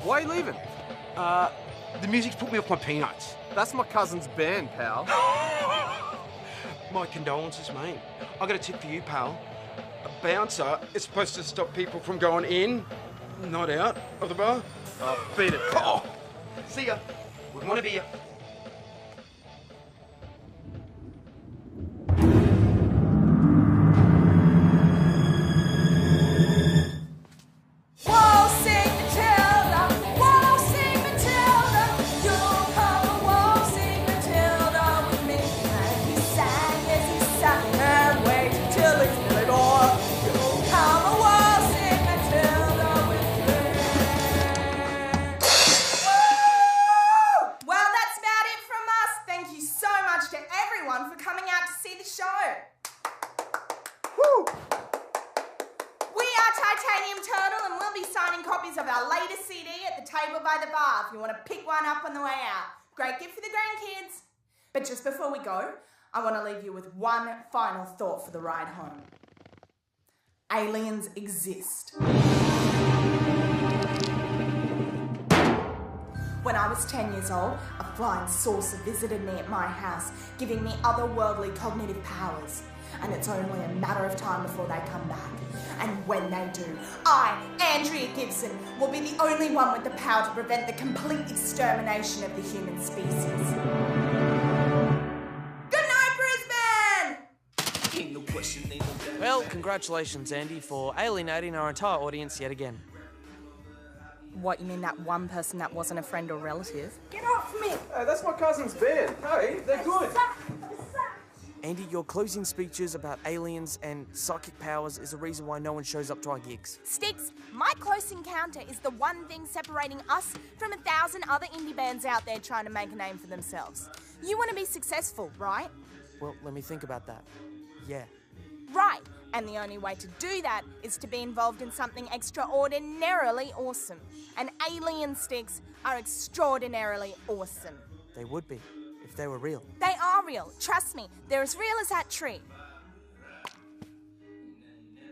Why are you leaving? The music's put me off my peanuts. That's my cousin's band, pal. My condolences, mate. I got a tip for you, pal. A bouncer is supposed to stop people from going in, not out of the bar. Oh, beat it, pal. Oh, see ya. Wouldn't want to be ya. Of our latest CD at the table by the bar if you want to pick one up on the way out. Great gift for the grandkids. But just before we go, I want to leave you with one final thought for the ride home. Aliens exist. When I was 10 years old, a flying saucer visited me at my house, giving me otherworldly cognitive powers. And it's only a matter of time before they come back. And when they do, I, Andrea Gibson, will be the only one with the power to prevent the complete extermination of the human species. Good night, Brisbane! Well, congratulations, Andy, for alienating our entire audience yet again. What, you mean that one person that wasn't a friend or relative? Get off me! Hey, that's my cousin's band. Hey, they're good. Andy, your closing speeches about aliens and psychic powers is the reason why no one shows up to our gigs. Sticks, my close encounter is the one thing separating us from 1,000 other indie bands out there trying to make a name for themselves. You want to be successful, right? Well, let me think about that. Yeah. Right, and the only way to do that is to be involved in something extraordinarily awesome. And alien sticks are extraordinarily awesome. They would be, if they were real. They are real, trust me. They're as real as that tree.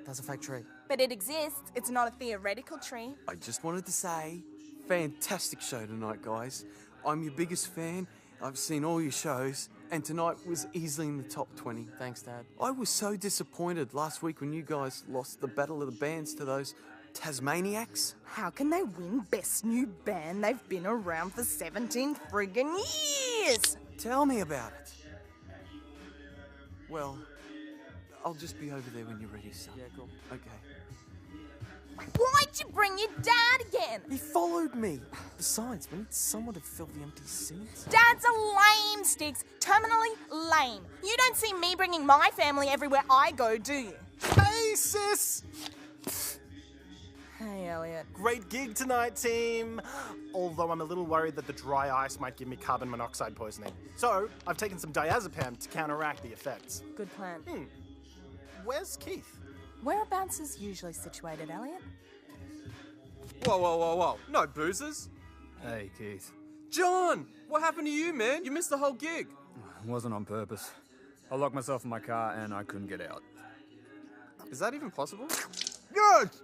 That's a fake tree. But it exists, it's not a theoretical tree. I just wanted to say, fantastic show tonight, guys. I'm your biggest fan. I've seen all your shows, and tonight was easily in the top 20. Thanks, Dad. I was so disappointed last week when you guys lost the Battle of the Bands to those Tasmaniacs. How can they win Best New Band? They've been around for 17 friggin' years! Tell me about it. Well, I'll just be over there when you're ready, son. Yeah, cool. Okay. Why'd you bring your dad again? He followed me. Besides, we need someone to fill the empty seats. Dad's a lame, Sticks. Terminally lame. You don't see me bringing my family everywhere I go, do you? Hey, sis! Hey, Elliot. Great gig tonight, team. Although I'm a little worried that the dry ice might give me carbon monoxide poisoning. So, I've taken some diazepam to counteract the effects. Good plan. Where's Keith? Whereabouts is usually situated, Elliot? Whoa, whoa, whoa, whoa. No boozers. Hey, Keith. John! What happened to you, man? You missed the whole gig. It wasn't on purpose. I locked myself in my car and I couldn't get out. Is that even possible? Yes!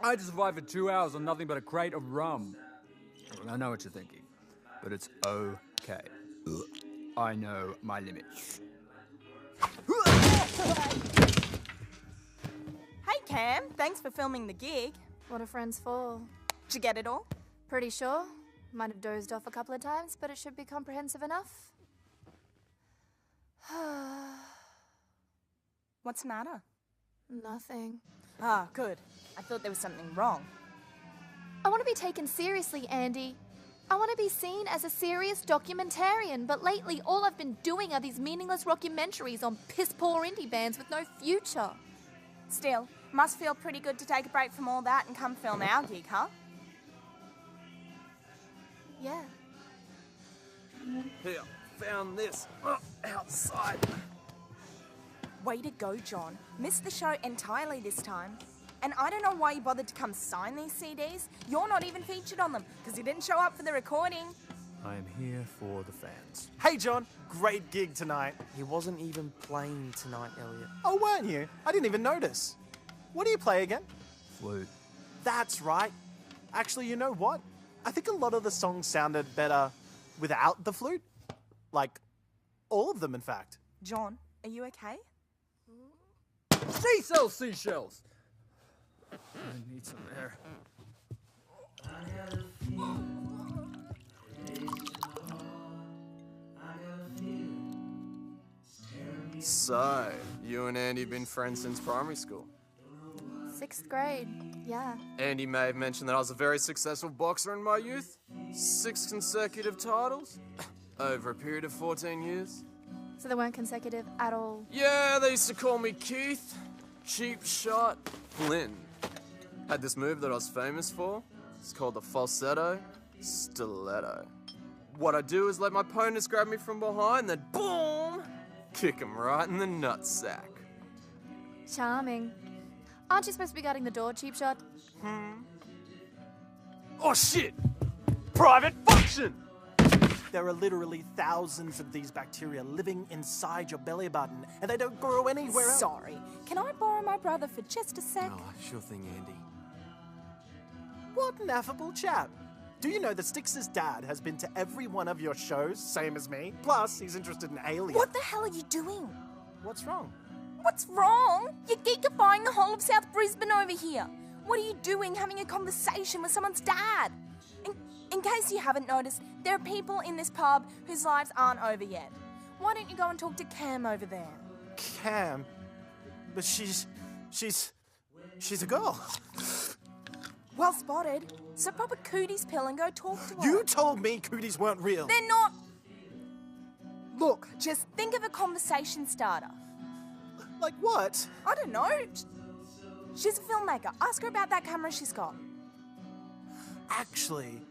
I had to survive for 2 hours on nothing but a crate of rum. I know what you're thinking, but it's okay. I know my limits. Hey, Cam. Thanks for filming the gig. What are friends for? Did you get it all? Pretty sure. Might have dozed off a couple of times, but it should be comprehensive enough. What's the matter? Nothing. Ah, good. I thought there was something wrong. I want to be taken seriously, Andy. I want to be seen as a serious documentarian, but lately all I've been doing are these meaningless rockumentaries on piss-poor indie bands with no future. Still, must feel pretty good to take a break from all that and come film our gig, huh? Yeah. Here, found this. Outside. Way to go, John. Missed the show entirely this time. And I don't know why you bothered to come sign these CDs. You're not even featured on them, because you didn't show up for the recording. I am here for the fans. Hey, John. Great gig tonight. He wasn't even playing tonight, Elliot. Oh, weren't you? I didn't even notice. What do you play again? Flute. That's right. Actually, you know what? I think a lot of the songs sounded better without the flute. Like, all of them, in fact. John, are you okay? Seashells, seashells! I need some air. So, you and Andy been friends since primary school? 6th grade, yeah. Andy may have mentioned that I was a very successful boxer in my youth. 6 consecutive titles over a period of 14 years. So they weren't consecutive at all. Yeah, they used to call me Keith, Cheap Shot, Flynn. Had this move that I was famous for. It's called the falsetto stiletto. What I do is let my opponents grab me from behind, then boom, kick him right in the nutsack. Charming. Aren't you supposed to be guarding the door, cheap shot? Oh shit! Private function! There are literally thousands of these bacteria living inside your belly button, and they don't grow anywhere else. Sorry, can I borrow my brother for just a sec? Oh, sure thing, Andy. What an affable chap. Do you know that Styx's dad has been to every one of your shows, same as me? Plus, he's interested in aliens. What the hell are you doing? What's wrong? What's wrong? You're geekifying the whole of South Brisbane over here. What are you doing having a conversation with someone's dad? In case you haven't noticed, there are people in this pub whose lives aren't over yet. Why don't you go and talk to Cam over there? Cam? But she's a girl. Well spotted. So pop a cooties pill and go talk to her. You told me cooties weren't real. They're not. Look, just think of a conversation starter. Like what? I don't know. She's a filmmaker. Ask her about that camera she's got. Actually,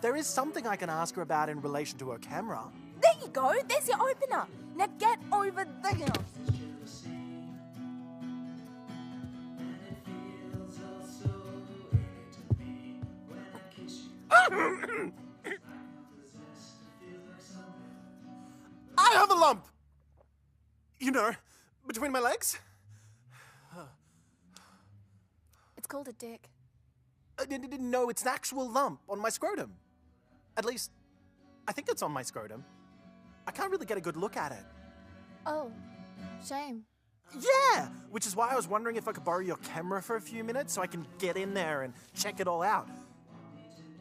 there is something I can ask her about in relation to her camera. There you go. There's your opener. Now get over there. I have a lump! You know, between my legs? It's called a dick. No, it's an actual lump on my scrotum. At least, I think it's on my scrotum. I can't really get a good look at it. Oh, shame. Yeah! Which is why I was wondering if I could borrow your camera for a few minutes so I can get in there and check it all out.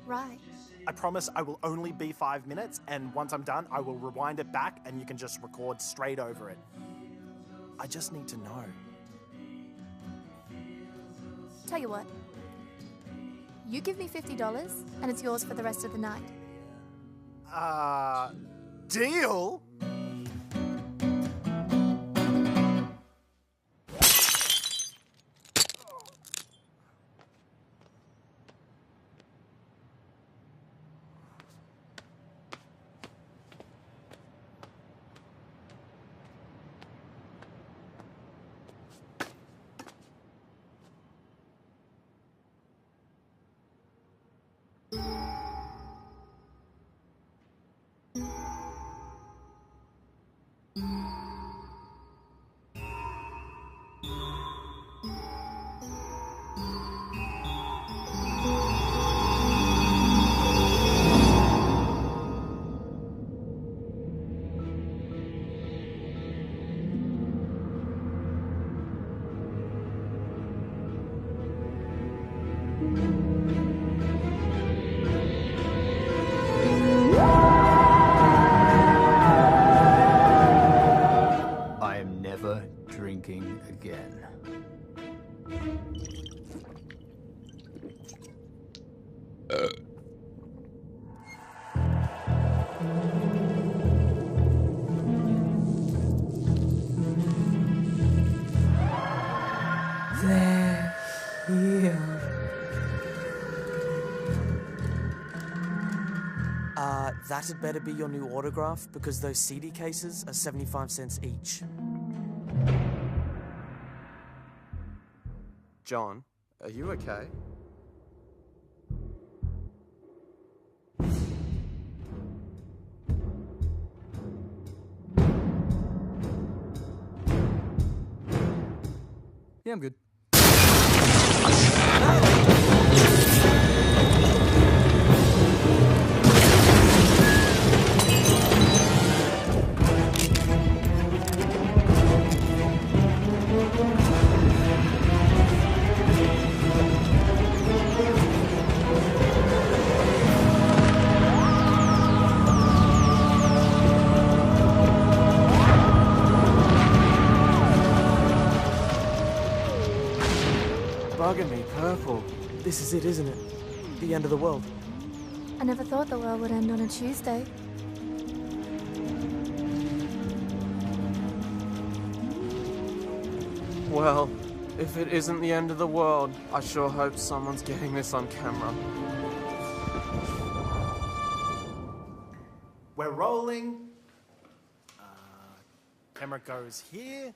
Right. I promise I will only be 5 minutes, and once I'm done, I will rewind it back and you can just record straight over it. I just need to know. Tell you what. You give me $50 and it's yours for the rest of the night. Deal? I am never drinking again. That had better be your new autograph because those CD cases are 75 cents each. John, are you okay? Yeah, I'm good. bugging me, purple. This is it, isn't it? The end of the world. I never thought the world would end on a Tuesday. Well, if it isn't the end of the world, I sure hope someone's getting this on camera. We're rolling. Camera goes here.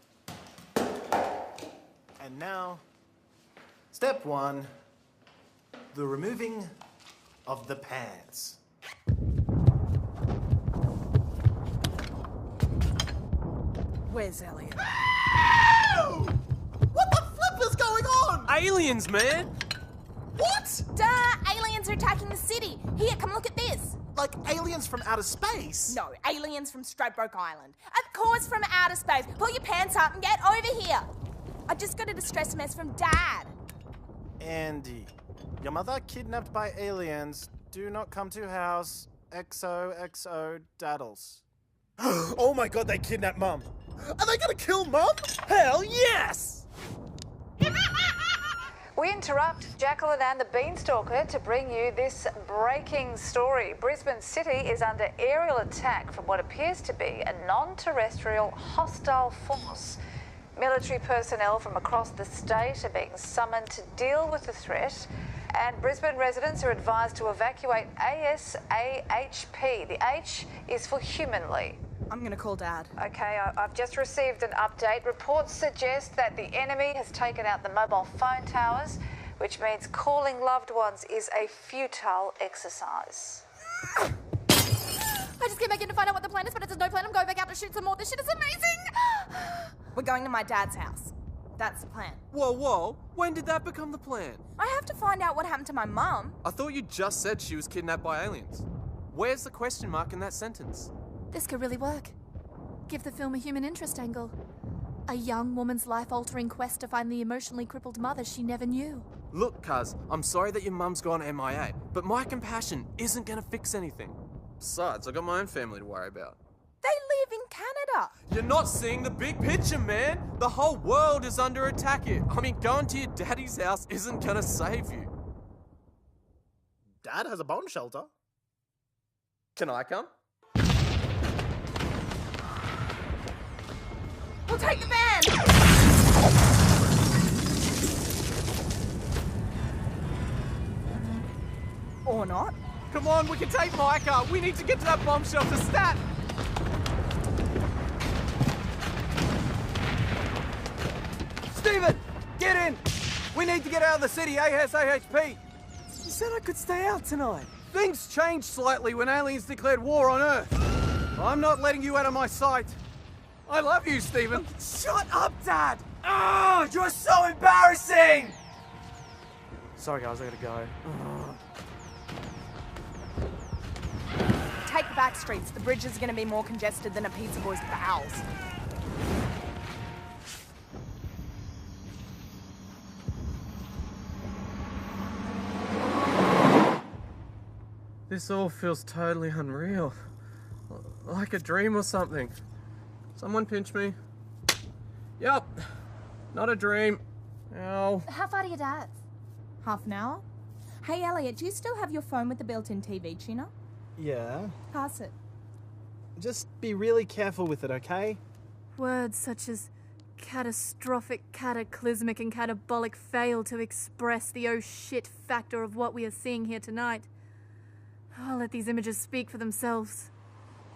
And now, step 1, the removing of the pants. Where's Elliot? What the flip is going on? Aliens, man! What? Duh! Aliens are attacking the city. Here, come look at this. Like aliens from outer space? No, aliens from Stradbroke Island. Of course from outer space. Pull your pants up and get over here. I just got a distress mess from Dad. Andy, your mother kidnapped by aliens. Do not come to house. XOXO daddles. Oh my god, they kidnapped Mum. Are they gonna kill Mum? Hell yes! We interrupt Jacqueline and the Beanstalker to bring you this breaking story. Brisbane City is under aerial attack from what appears to be a non-terrestrial hostile force. Military personnel from across the state are being summoned to deal with the threat, and Brisbane residents are advised to evacuate ASAHP. The H is for humanly. I'm gonna call Dad. Okay, I've just received an update. Reports suggest that the enemy has taken out the mobile phone towers, which means calling loved ones is a futile exercise. I just came back in to find out what the plan is, but if there's no plan, I'm going back out to shoot some more. This shit is amazing! We're going to my dad's house. That's the plan. Whoa. When did that become the plan? I have to find out what happened to my mum. I thought you just said she was kidnapped by aliens. Where's the question mark in that sentence? This could really work. Give the film a human interest angle. A young woman's life-altering quest to find the emotionally crippled mother she never knew. Look, cuz, I'm sorry that your mum's gone MIA, but my compassion isn't gonna fix anything. Besides, I got my own family to worry about. They live in Canada. You're not seeing the big picture, man! The whole world is under attack here. I mean, going to your daddy's house isn't gonna save you. Dad has a bomb shelter. Can I come? We'll take the van. Or not. Come on, we can take my car. We need to get to that bomb shelter stat. Stephen, get in! We need to get out of the city ASAHP. You said I could stay out tonight. Things changed slightly when aliens declared war on Earth. I'm not letting you out of my sight. I love you, Stephen. Shut up, Dad! Oh, you're so embarrassing! Sorry, guys, I gotta go. Take the back streets. The bridge is going to be more congested than a pizza boy's bowels. This all feels totally unreal. Like a dream or something. Someone pinch me. Yep. Not a dream. Ow. How far to your dad's? Half an hour? Hey, Elliot, do you still have your phone with the built-in TV tuner? Yeah. Pass it. Just be really careful with it, okay? Words such as catastrophic, cataclysmic, and catabolic fail to express the oh shit factor of what we are seeing here tonight. I'll let these images speak for themselves.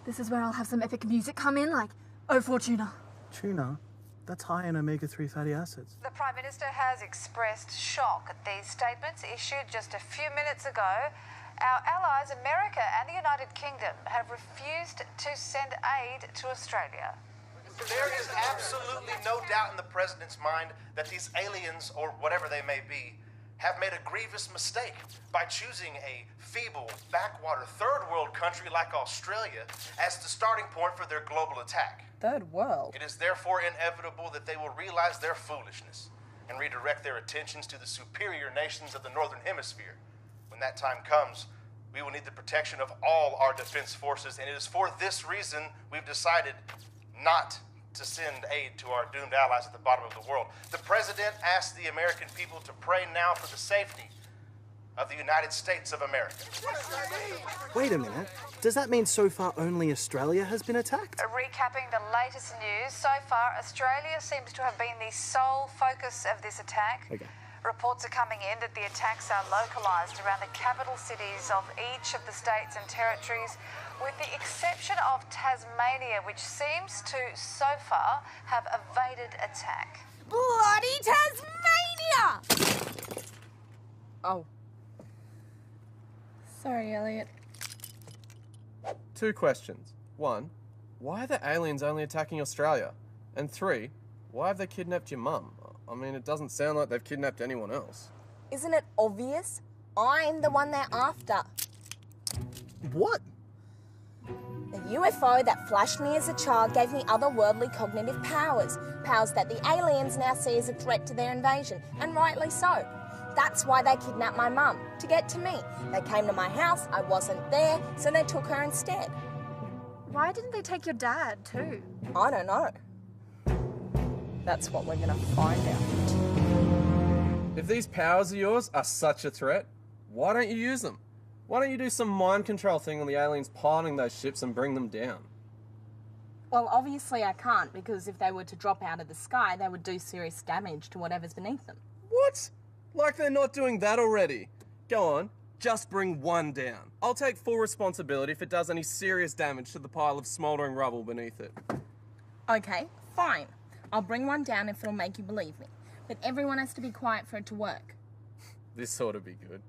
This is where I'll have some epic music come in, like Oh Fortuna. Tuna? That's high in omega-3 fatty acids. The Prime Minister has expressed shock at these statements issued just a few minutes ago. Our allies, America and the United Kingdom, have refused to send aid to Australia. There is absolutely no doubt in the President's mind that these aliens, or whatever they may be, have made a grievous mistake by choosing a feeble, backwater, third world country like Australia as the starting point for their global attack. Third world? It is therefore inevitable that they will realize their foolishness and redirect their attentions to the superior nations of the Northern Hemisphere. When that time comes, we will need the protection of all our defense forces, and it is for this reason we've decided not to send aid to our doomed allies at the bottom of the world. The president asked the American people to pray now for the safety of the United States of America. Wait a minute. Does that mean so far only Australia has been attacked? Recapping the latest news, so far Australia seems to have been the sole focus of this attack. Okay. Reports are coming in that the attacks are localised around the capital cities of each of the states and territories, with the exception of Tasmania, which seems to, so far, have evaded attack. Bloody Tasmania! Oh. Sorry, Elliot. 2 questions. 1, why are the aliens only attacking Australia? And 3, why have they kidnapped your mum? I mean, it doesn't sound like they've kidnapped anyone else. Isn't it obvious? I'm the one they're after. What? The UFO that flashed me as a child gave me otherworldly cognitive powers. Powers that the aliens now see as a threat to their invasion, and rightly so. That's why they kidnapped my mum, to get to me. They came to my house, I wasn't there, so they took her instead. Why didn't they take your dad, too? I don't know. That's what we're gonna find out. If these powers of yours are such a threat, why don't you use them? Why don't you do some mind control thing on the aliens piloting those ships and bring them down? Well, obviously I can't, because if they were to drop out of the sky, they would do serious damage to whatever's beneath them. What? Like they're not doing that already. Go on, just bring one down. I'll take full responsibility if it does any serious damage to the pile of smouldering rubble beneath it. Okay, fine. I'll bring one down if it'll make you believe me. But everyone has to be quiet for it to work. This ought to be good.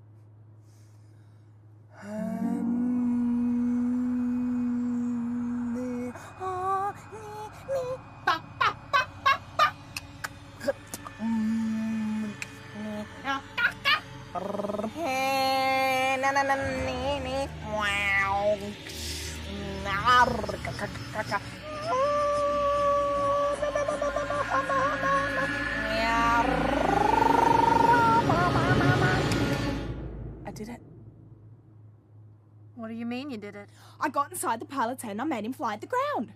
I did it. What do you mean you did it? I got inside the pilot's head and I made him fly at the ground.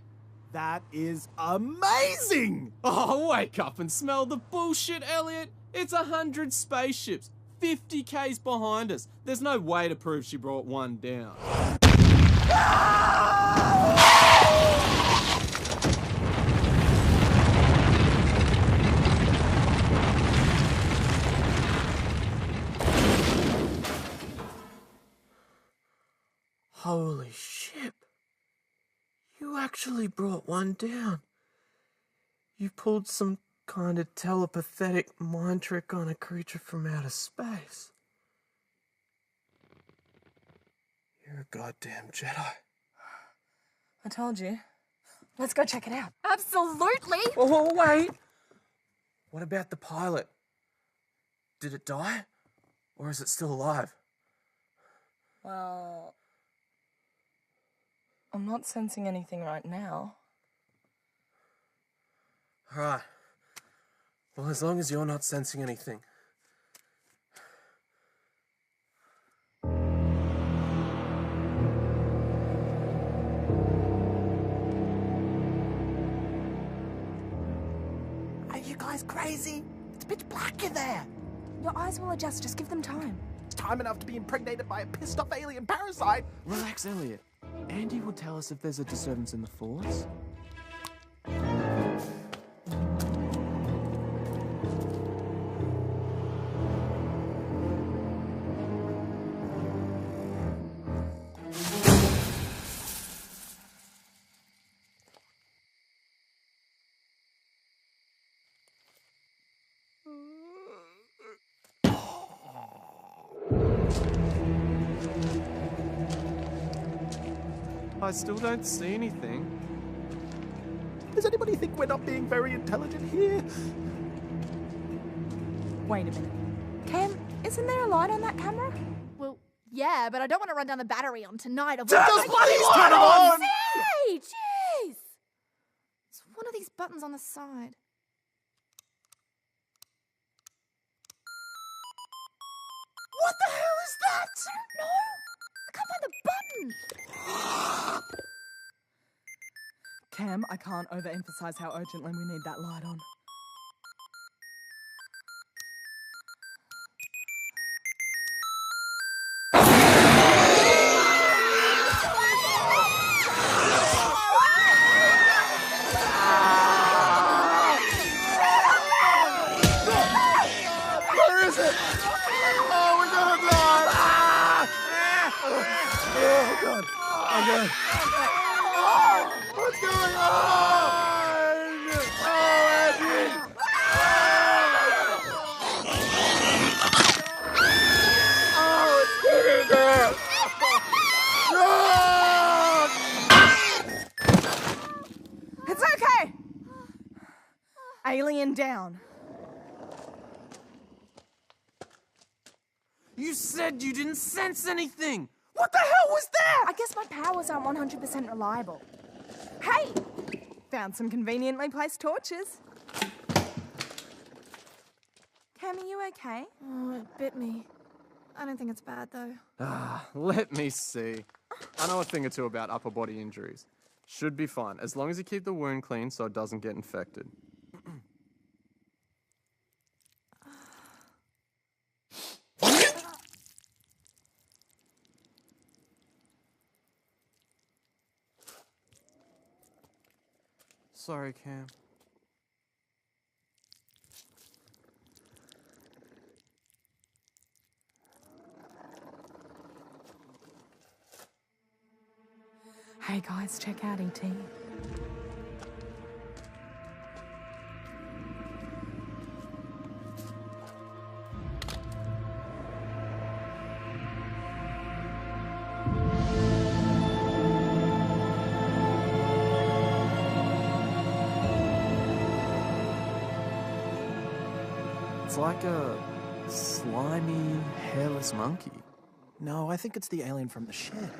That is amazing! Oh, wake up and smell the bullshit, Elliot. It's 100 spaceships, 50 Ks behind us. There's no way to prove she brought one down. Holy shit. You actually brought one down. You pulled some kind of telepathic mind trick on a creature from outer space. You're a goddamn Jedi. I told you. Let's go check it out. Absolutely! Oh, wait! What about the pilot? Did it die? Or is it still alive? Well, I'm not sensing anything right now. Alright. Well, as long as you're not sensing anything. Are you guys crazy? It's pitch black in there. Your eyes will adjust, just give them time. It's time enough to be impregnated by a pissed off alien parasite. Relax, Elliot. Andy will tell us if there's a disturbance in the Force. I still don't see anything. Does anybody think we're not being very intelligent here? Wait a minute. Cam, isn't there a light on that camera? Well, yeah, but I don't want to run down the battery on tonight. Turn those bloody lights on! Hey, jeez! It's one of these buttons on the side. What the hell is that? No! I can't find the button! Cam, I can't overemphasize how urgently we need that light on. Where is it? Oh, we're gonna die! Oh, God. Oh, God. What's going on? Oh, Andy! Oh, it's getting there! Run! It's okay! Alien down. You said you didn't sense anything! What the hell was that? I guess my powers aren't 100% reliable. Hey! Found some conveniently placed torches. Cam, are you okay? Oh, it bit me. I don't think it's bad, though. Let me see. I know a thing or two about upper body injuries. Should be fine, as long as you keep the wound clean so it doesn't get infected. Sorry, Cam. Hey guys, check out ET. It's like a slimy, hairless monkey. No, I think it's the alien from the shed.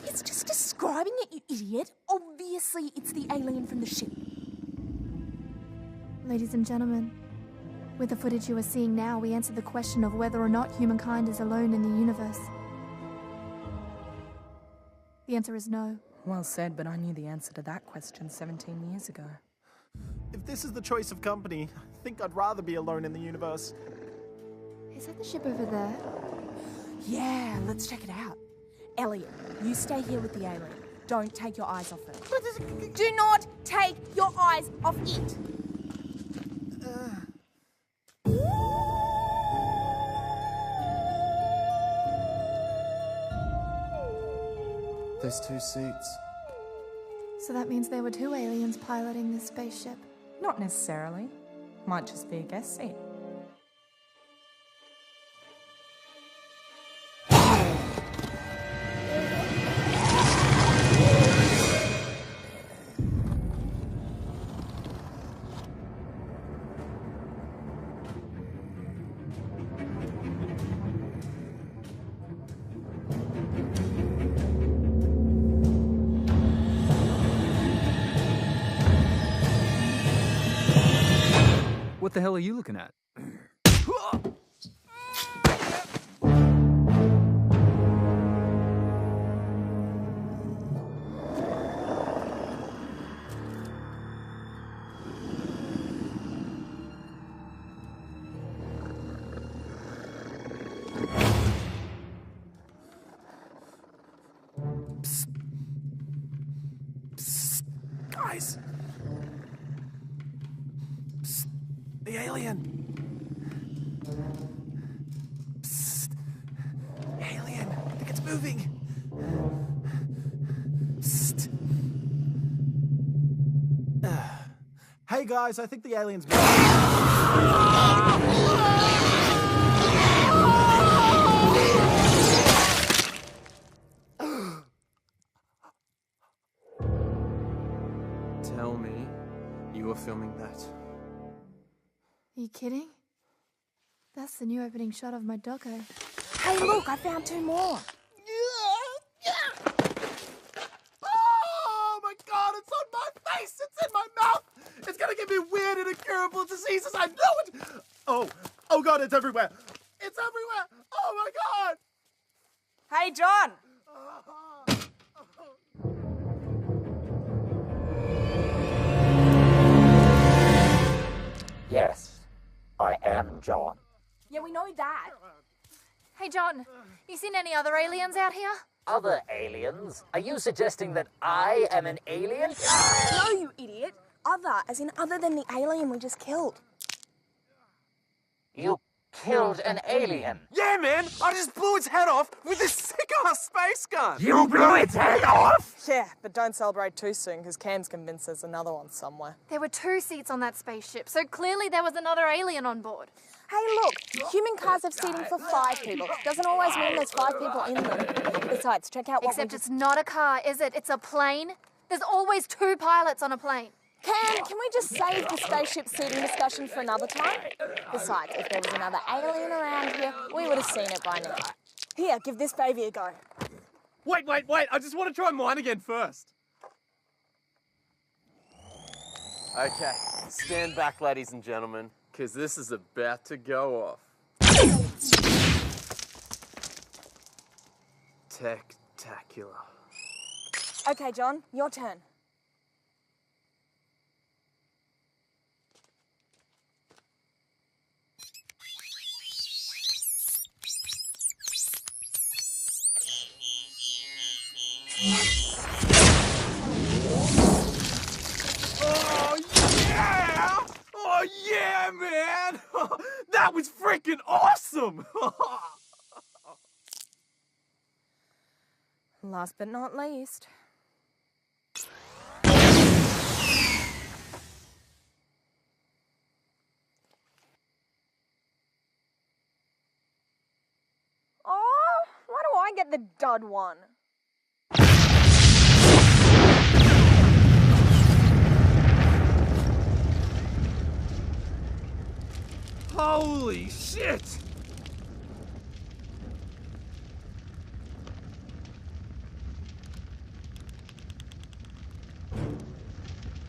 It's just describing it, you idiot. Obviously, it's the alien from the ship. Ladies and gentlemen, with the footage you are seeing now, we answer the question of whether or not humankind is alone in the universe. The answer is no. Well said, but I knew the answer to that question 17 years ago. If this is the choice of company, I think I'd rather be alone in the universe. Is that the ship over there? Yeah, let's check it out. Elliot, you stay here with the alien. Don't take your eyes off it. Do not take your eyes off it. There's 2 seats. So that means there were 2 aliens piloting this spaceship. Not necessarily. Might just be a guest seat. What the hell are you looking at? Guys! Psst. The alien! Psst. Alien! I think it's moving! Psst. Hey guys, I think the alien's moving. Tell me you were filming that. Are you kidding? That's the new opening shot of my doco. Hey, look, I found 2 more. Oh my god, it's on my face! It's in my mouth! It's gonna give me weird and incurable diseases, I know it! Oh god, it's everywhere! It's everywhere! Oh my god! Hey, John! John. Yeah, we know that. Hey, John, you seen any other aliens out here? Other aliens? Are you suggesting that I am an alien? No, you idiot. Other, as in other than the alien we just killed. You killed an alien? Yeah, man! I just blew its head off with this sick-ass space gun! You blew its head off? Yeah, but don't celebrate too soon, because Cam's convinced there's another one somewhere. There were 2 seats on that spaceship, so clearly there was another alien on board. Hey, look, human cars have seating for 5 people. Doesn't always mean there's 5 people in them. Besides, check out what Except it's not a car, is it? It's a plane. There's always 2 pilots on a plane. Cam, can we just save the spaceship seating discussion for another time? Besides, if there was another alien around here, we would have seen it by now. Here, give this baby a go. Wait, I just want to try mine again first. Okay, stand back, ladies and gentlemen, because this is about to go off. Tech-tacular. Okay, John, your turn. Oh yeah! Oh yeah, man! That was freaking awesome! Last but not least. Oh, why do I get the dud one? Holy shit!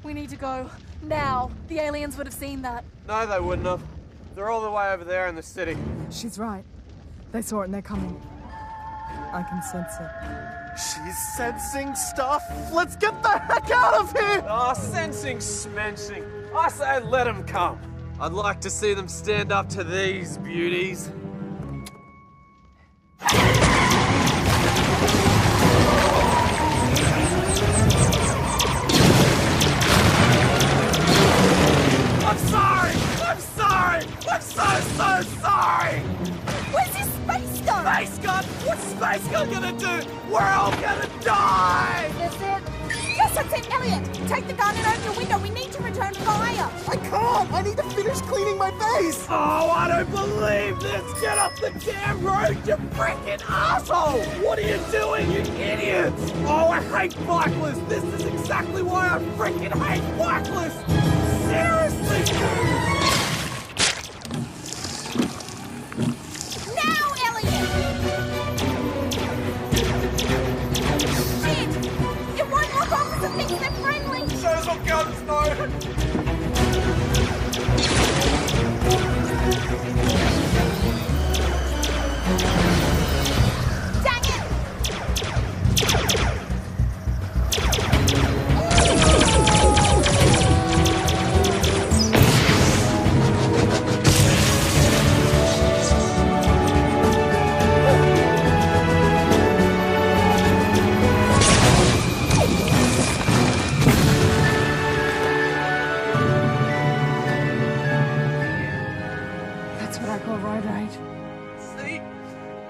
We need to go. Now. The aliens would have seen that. No, they wouldn't have. They're all the way over there in the city. She's right. They saw it and they're coming. I can sense it. She's sensing stuff. Let's get the heck out of here! Oh, sensing smensing. I say let them come. I'd like to see them stand up to these beauties. I'm sorry! I'm sorry! I'm so sorry! Where's his space gun? Space gun? What's space gun gonna do? We're all gonna die! Is it? Yes, that's it, Elliot! Take the gun and open the window. We need to return fire. I can't! I need to finish cleaning my face! Oh, I don't believe this! Get off the damn road, you freaking asshole! What are you doing, you idiots? Oh, I hate bicyclists! This is exactly why I freaking hate bicyclists! Seriously! Now, Elliot! Shit! It won't lock opposite things. They're friendly. Shows what guns know! Dang it! That's what I call road rage. See?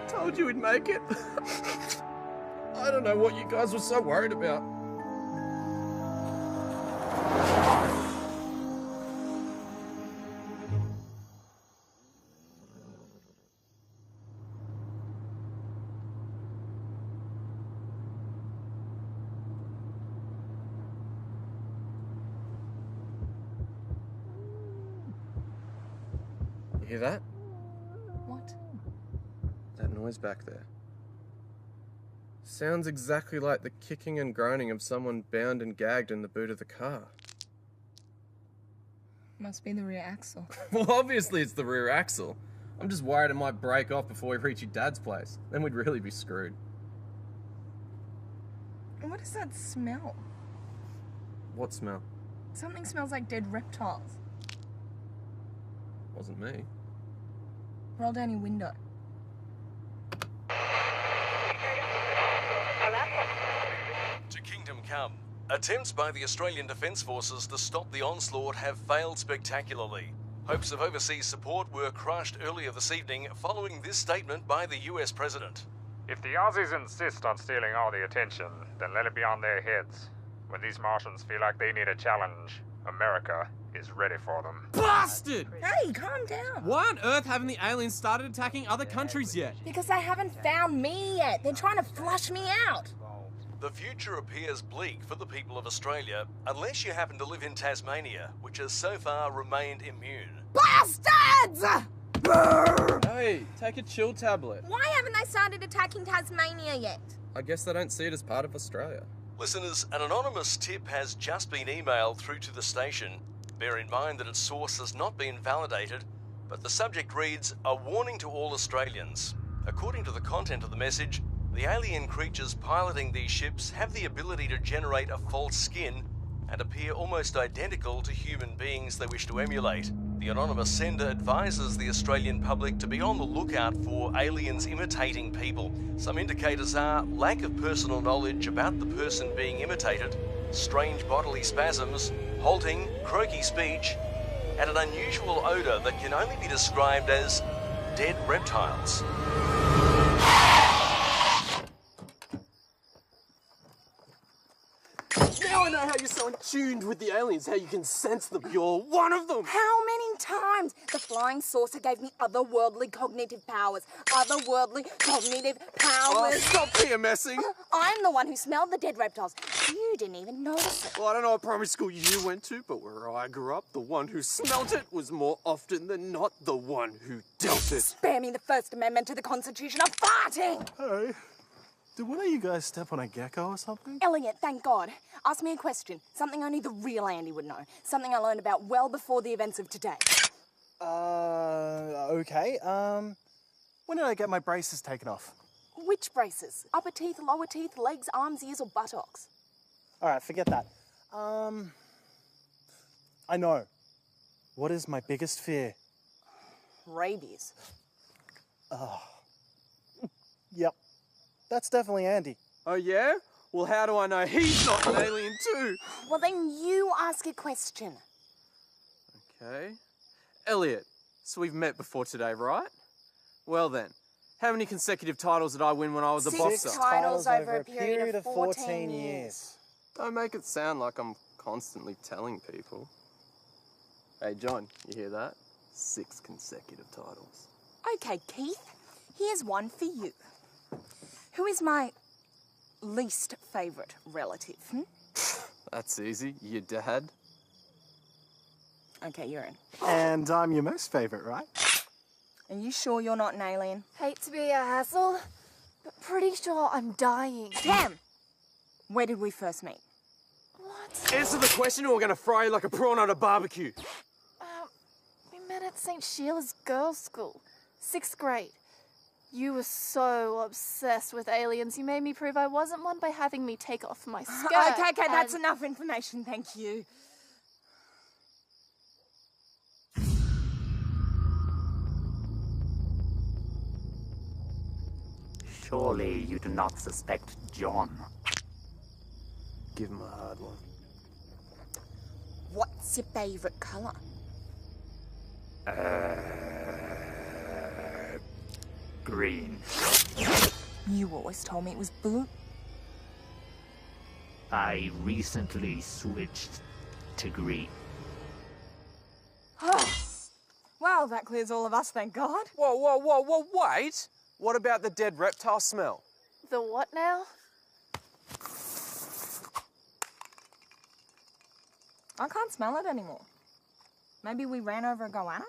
Told you we'd make it. I don't know what you guys were so worried about. You hear that? What? That noise back there. Sounds exactly like the kicking and groaning of someone bound and gagged in the boot of the car. Must be the rear axle. Well, obviously it's the rear axle. I'm just worried it might break off before we reach your dad's place. Then we'd really be screwed. What does that smell? What smell? Something smells like dead reptiles. Wasn't me. Roll down your window. To Kingdom Come, attempts by the Australian Defence Forces to stop the onslaught have failed spectacularly. Hopes of overseas support were crushed earlier this evening following this statement by the US President. If the Aussies insist on stealing all the attention, then let it be on their heads. When these Martians feel like they need a challenge, America is ready for them. Bastard! Hey, calm down. Why on earth haven't the aliens started attacking other countries yet? Because they haven't found me yet. They're trying to flush me out. The future appears bleak for the people of Australia, unless you happen to live in Tasmania, which has so far remained immune. Bastards! Hey, take a chill tablet. Why haven't they started attacking Tasmania yet? I guess they don't see it as part of Australia. Listeners, an anonymous tip has just been emailed through to the station. Bear in mind that its source has not been validated, but the subject reads, "A warning to all Australians." According to the content of the message, the alien creatures piloting these ships have the ability to generate a false skin and appear almost identical to human beings they wish to emulate. The anonymous sender advises the Australian public to be on the lookout for aliens imitating people. Some indicators are lack of personal knowledge about the person being imitated, strange bodily spasms, halting, croaky speech, and an unusual odour that can only be described as dead reptiles. Now I know how you're so in tuned with the aliens, how you can sense them. You're one of them. How many times? The flying saucer gave me otherworldly cognitive powers. Otherworldly cognitive powers. Oh, stop PMSing. I'm the one who smelled the dead reptiles. You didn't even notice it. Well, I don't know what primary school you went to, but where I grew up, the one who smelt it was more often than not the one who dealt it. Spare me the First Amendment to the Constitution of farting! Hey, did one of you guys step on a gecko or something? Elliot, thank God. Ask me a question. Something only the real Andy would know. Something I learned about well before the events of today. Okay. When did I get my braces taken off? Which braces? Upper teeth, lower teeth, legs, arms, ears, or buttocks? Alright, forget that. I know. What is my biggest fear? Rabies. Yep. That's definitely Andy. Oh, yeah? Well, how do I know he's not an alien too? Well, then you ask a question. Okay. Elliot, so we've met before today, right? Well then, how many consecutive titles did I win when I was a boxer? 6 titles over a period of 14 years. Don't make it sound like I'm constantly telling people. Hey, John, you hear that? 6 consecutive titles. Okay, Keith, here's one for you. Who is my least favourite relative? That's easy. Your dad? Okay, you're in. And I'm your most favourite, right? Are you sure you're not an alien? Hate to be a hassle, but pretty sure I'm dying. Cam! Where did we first meet? What? Answer the question or we're gonna fry you like a prawn on a barbecue. We met at St. Sheila's girls' school, 6th grade. You were so obsessed with aliens, you made me prove I wasn't one by having me take off my skirt. Okay, that's enough information, thank you. Surely you do not suspect John. Give him a hard one. What's your favourite colour? Green. You always told me it was blue. I recently switched to green. Well, that clears all of us, thank God. Whoa, wait! What about the dead reptile smell? The what now? I can't smell it anymore. Maybe we ran over a goanna?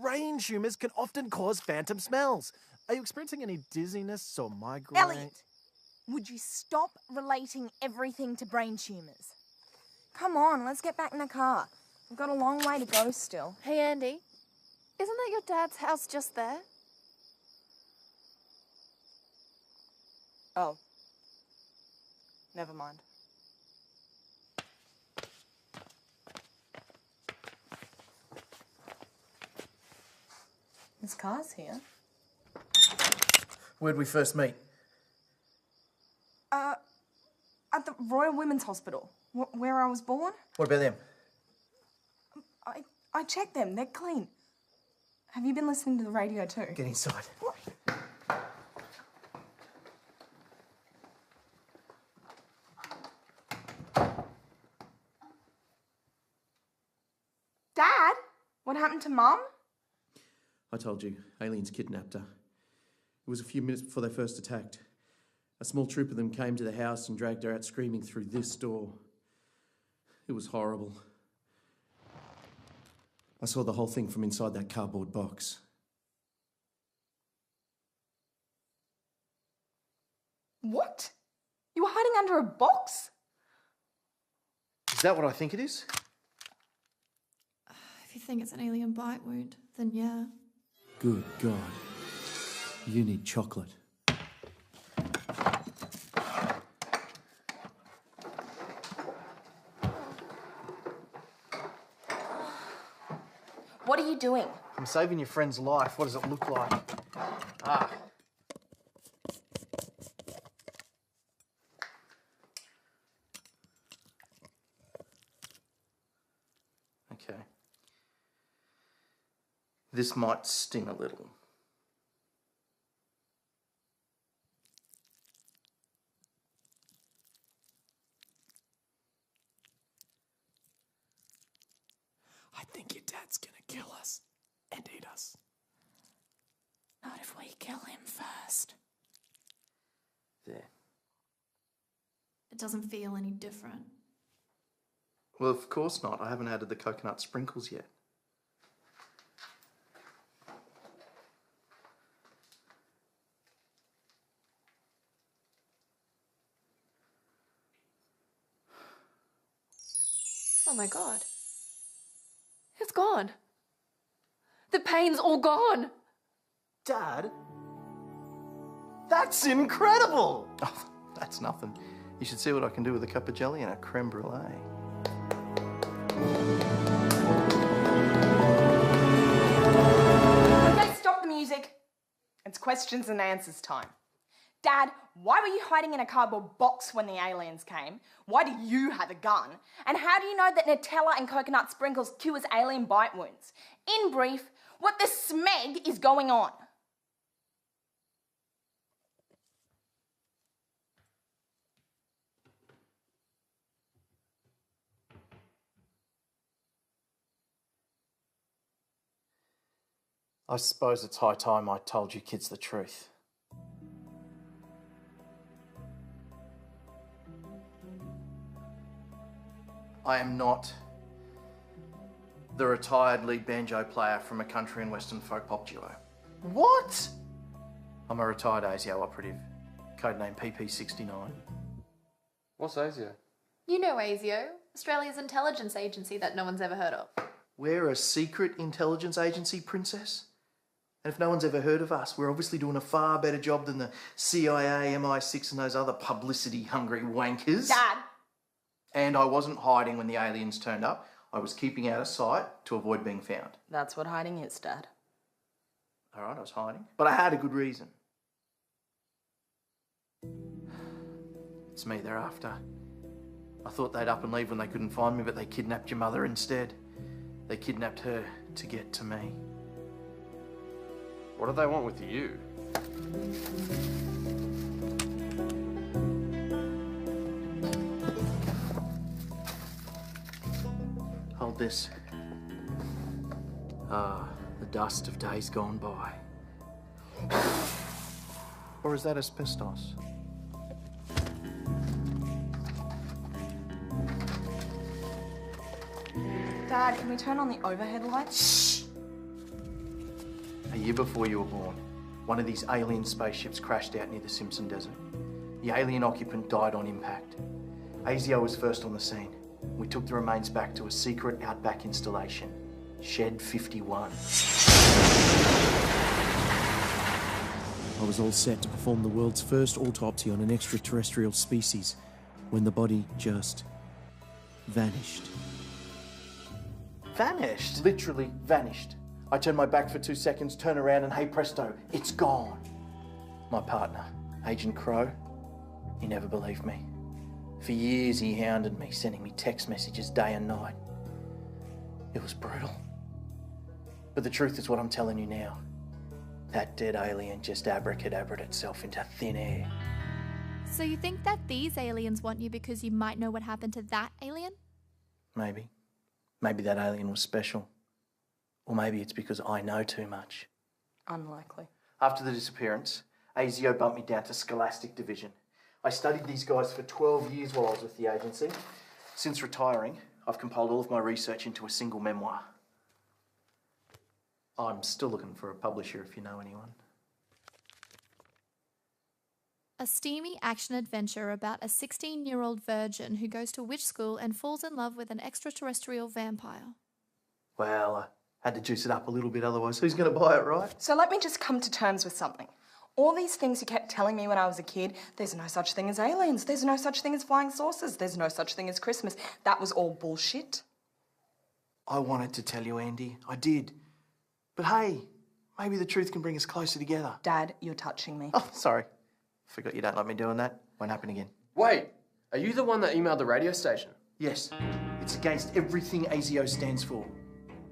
Brain tumours can often cause phantom smells. Are you experiencing any dizziness or migraine? Elliot, would you stop relating everything to brain tumours? Come on, let's get back in the car. We've got a long way to go still. Hey, Andy, isn't that your dad's house just there? Oh. Never mind. There's cars here. Where'd we first meet? At the Royal Women's Hospital, where I was born. What about them? I checked them. They're clean. Have you been listening to the radio too? Get inside. Dad, what happened to Mum? I told you, aliens kidnapped her. It was a few minutes before they first attacked. A small troop of them came to the house and dragged her out screaming through this door. It was horrible. I saw the whole thing from inside that cardboard box. What? You were hiding under a box? Is that what I think it is? If you think it's an alien bite wound, then yeah. Good God. You need chocolate. What are you doing? I'm saving your friend's life. What does it look like? Ah. Okay. This might sting a little. I think your dad's gonna kill us and eat us. Not if we kill him first. There. It doesn't feel any different. Well, of course not. I haven't added the coconut sprinkles yet. Oh my God. It's gone. The pain's all gone. Dad? That's incredible! Oh, that's nothing. You should see what I can do with a cup of jelly and a creme brulee. Okay, stop the music. It's questions and answers time. Dad, why were you hiding in a cardboard box when the aliens came? Why do you have a gun? And how do you know that Nutella and coconut sprinkles cures alien bite wounds? In brief, what the smeg is going on? I suppose it's high time I told you kids the truth. I am not the retired lead banjo player from a country and western folk pop duo. What? I'm a retired ASIO operative, codename PP69. What's ASIO? You know ASIO, Australia's intelligence agency that no one's ever heard of. We're a secret intelligence agency, princess. And if no one's ever heard of us, we're obviously doing a far better job than the CIA, MI6 and those other publicity-hungry wankers. Dad! And I wasn't hiding when the aliens turned up. I was keeping out of sight to avoid being found. That's what hiding is, Dad. All right, I was hiding. But I had a good reason. It's me they're after. I thought they'd up and leave when they couldn't find me, but they kidnapped your mother instead. They kidnapped her to get to me. What do they want with you? Hold this. Ah, the dust of days gone by. Or is that asbestos? Dad, can we turn on the overhead lights? A year before you were born, one of these alien spaceships crashed out near the Simpson Desert. The alien occupant died on impact. ASIO was first on the scene. We took the remains back to a secret outback installation, Shed 51. I was all set to perform the world's first autopsy on an extraterrestrial species when the body just vanished. Vanished? Literally vanished. I turn my back for 2 seconds, turn around, and hey presto, it's gone. My partner, Agent Crow, he never believed me. For years he hounded me, sending me text messages day and night. It was brutal. But the truth is what I'm telling you now. That dead alien just abracadabraed itself into thin air. So you think that these aliens want you because you might know what happened to that alien? Maybe. Maybe that alien was special. Or maybe it's because I know too much. Unlikely. After the disappearance, ASIO bumped me down to Scholastic Division. I studied these guys for 12 years while I was with the agency. Since retiring, I've compiled all of my research into a single memoir. I'm still looking for a publisher if you know anyone. A steamy action adventure about a 16-year-old virgin who goes to witch school and falls in love with an extraterrestrial vampire. Well, I had to juice it up a little bit, otherwise who's going to buy it, right? So let me just come to terms with something. All these things you kept telling me when I was a kid, there's no such thing as aliens, there's no such thing as flying saucers, there's no such thing as Christmas, that was all bullshit. I wanted to tell you, Andy. I did. But hey, maybe the truth can bring us closer together. Dad, you're touching me. Oh, sorry. Forgot you don't like me doing that. Won't happen again. Wait, are you the one that emailed the radio station? Yes. It's against everything ASIO stands for.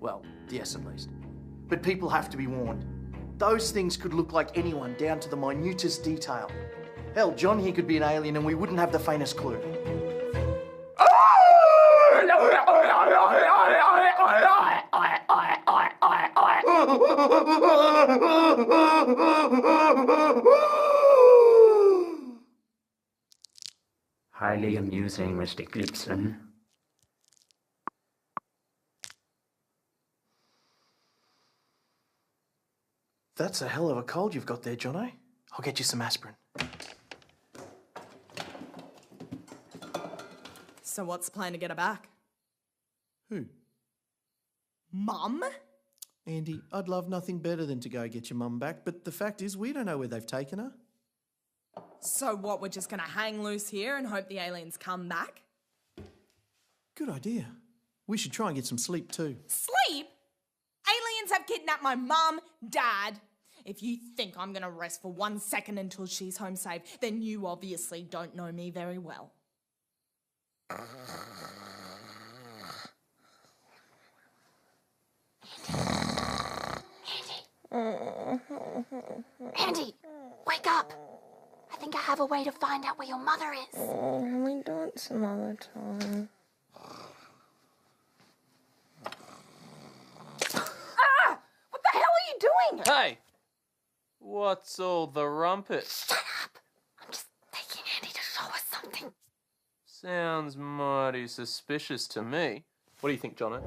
Well, the S at least. But people have to be warned. Those things could look like anyone, down to the minutest detail. Hell, John here could be an alien and we wouldn't have the faintest clue. Highly amusing, Mr. Gibson. That's a hell of a cold you've got there, Jono. I'll get you some aspirin. So what's the plan to get her back? Who? Mum? Andy, I'd love nothing better than to go get your mum back, but the fact is we don't know where they've taken her. So what, we're just gonna hang loose here and hope the aliens come back? Good idea. We should try and get some sleep too. Sleep? Aliens have kidnapped my mum, Dad. If you think I'm gonna rest for 1 second until she's home safe, then you obviously don't know me very well. Andy, wake up! I think I have a way to find out where your mother is. Can we do it some other time? Ah! What the hell are you doing? Hey! What's all the rumpus? Shut up! I'm just taking Andy to show us something. Sounds mighty suspicious to me. What do you think, Jono?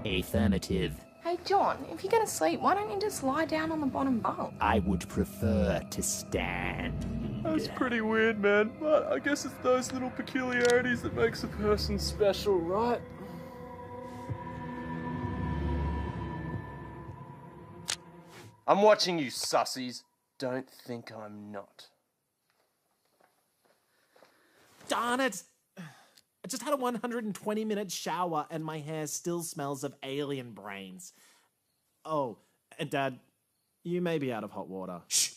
Affirmative. Hey, John, if you're gonna sleep, why don't you just lie down on the bottom bunk? I would prefer to stand. That's pretty weird, man. But I guess it's those little peculiarities that makes a person special, right? I'm watching you, sussies. Don't think I'm not. Darn it! I just had a 120-minute shower and my hair still smells of alien brains. Oh, and Dad, you may be out of hot water. Shh!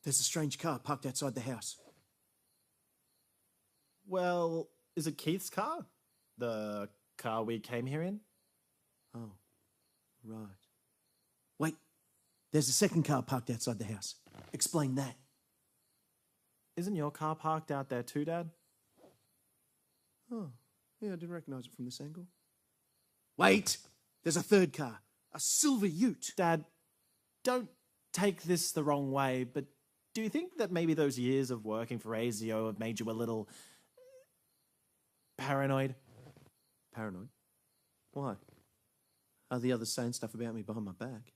There's a strange car parked outside the house. Well, is it Keith's car? The car we came here in? Oh, right. Wait, there's a second car parked outside the house. Explain that. Isn't your car parked out there too, Dad? Oh, yeah, I didn't recognise it from this angle. Wait! There's a third car. A silver ute. Dad, don't take this the wrong way, but do you think that maybe those years of working for ASIO have made you a little paranoid? Paranoid? Why? Are the others saying stuff about me behind my back?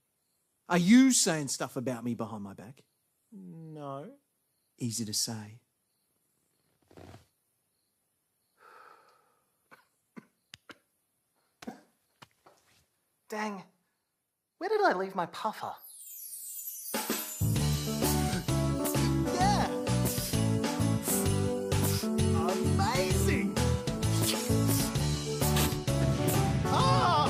Are you saying stuff about me behind my back? No. Easy to say. Dang. Where did I leave my puffer? Yeah! Amazing! Ah!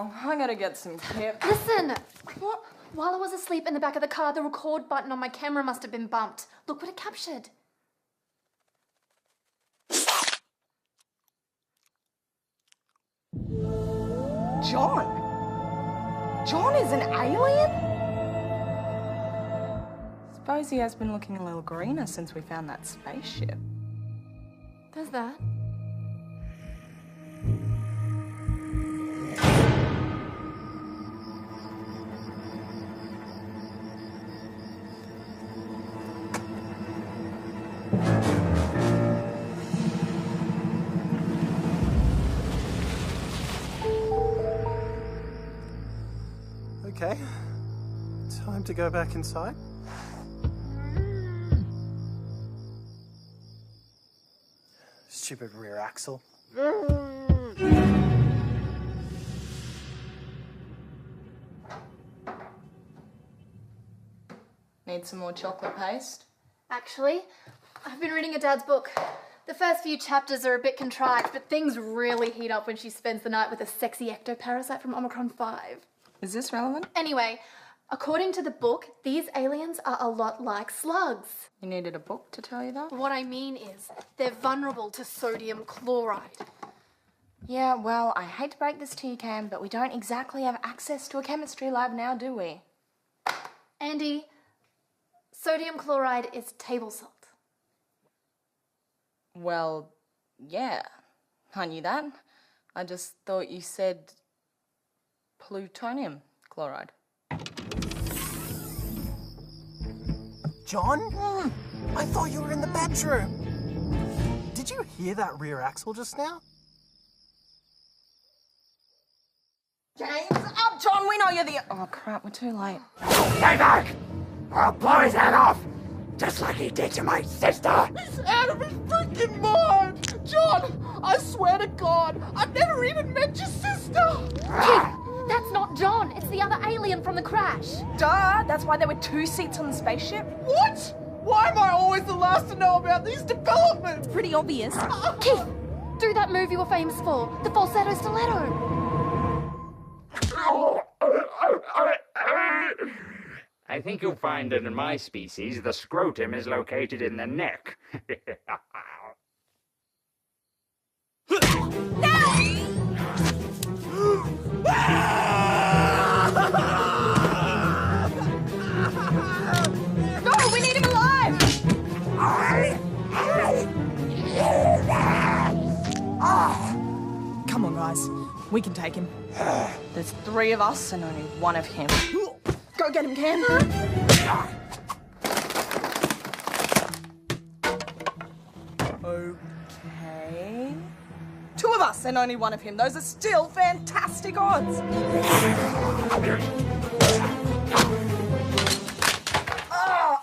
Oh, I gotta get some kip. Listen! What? While I was asleep in the back of the car, the record button on my camera must have been bumped. Look what it captured. John? John is an alien? Suppose he has been looking a little greener since we found that spaceship. There's that. Okay. Time to go back inside. Stupid rear axle. Need some more chocolate paste? Actually, I've been reading a dad's book. The first few chapters are a bit contrived, but things really heat up when she spends the night with a sexy ectoparasite from Omicron 5. Is this relevant? Anyway, according to the book, these aliens are a lot like slugs. You needed a book to tell you that? What I mean is, they're vulnerable to sodium chloride. Yeah, well, I hate to break this to you, Cam, but we don't exactly have access to a chemistry lab now, do we? Andy, sodium chloride is table salt. Well, yeah, I knew that. I just thought you said plutonium chloride. John? I thought you were in the bedroom. Did you hear that rear axle just now? James, up, John, we know you're the... Oh, crap, we're too late. Stay back! Or I'll blow his head off! Just like he did to my sister! He's out of his freaking mind! John, I swear to God, I've never even met your sister! Keith, that's not John. It's the other alien from the crash. Duh, that's why there were 2 seats on the spaceship. What? Why am I always the last to know about these developments? It's pretty obvious. Keith, do that move you were famous for, the falsetto stiletto. I think you'll find that in my species, the scrotum is located in the neck. No, we need him alive! Come on, guys. We can take him. There's 3 of us and only 1 of him. Go get him, Cam. Okay. 2 of us and only 1 of him. Those are still fantastic odds. Oh,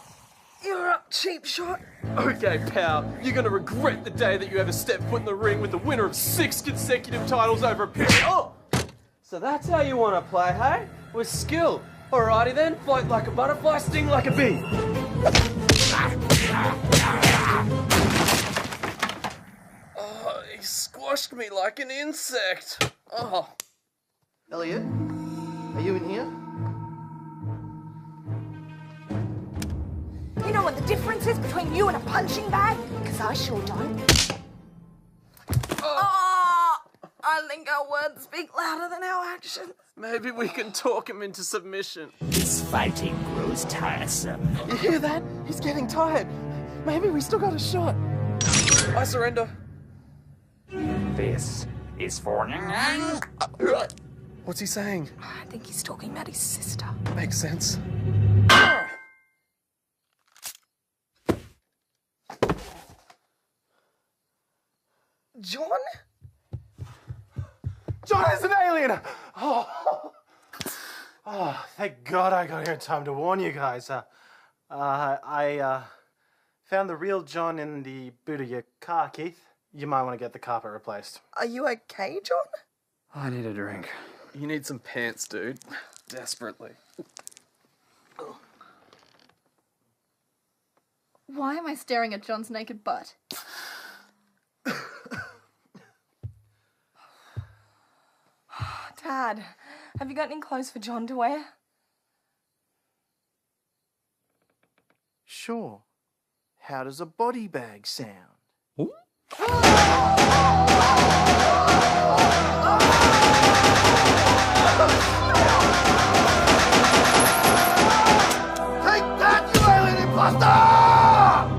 you're up, cheap shot. Okay, pal, you're gonna regret the day that you ever stepped foot in the ring with the winner of 6 consecutive titles over a period. Oh! So that's how you want to play, hey? With skill. Alrighty then, float like a butterfly, sting like a bee. Oh, he squashed me like an insect. Oh. Elliot, are you in here? You know what the difference is between you and a punching bag? Because I sure don't. Oh, I think our words speak louder than our actions. Maybe we can talk him into submission. This fighting grows tiresome. You hear that? He's getting tired. Maybe we still got a shot. I surrender. This is for... What's he saying? I think he's talking about his sister. Makes sense. John? John is an alien! Oh, thank God I got here in time to warn you guys. I found the real John in the boot of your car, Keith. You might want to get the carpet replaced. Are you okay, John? I need a drink. You need some pants, dude. Desperately. Why am I staring at John's naked butt? Dad, Have you got any clothes for John to wear? Sure. How does a body bag sound? Take that, you alien imposter!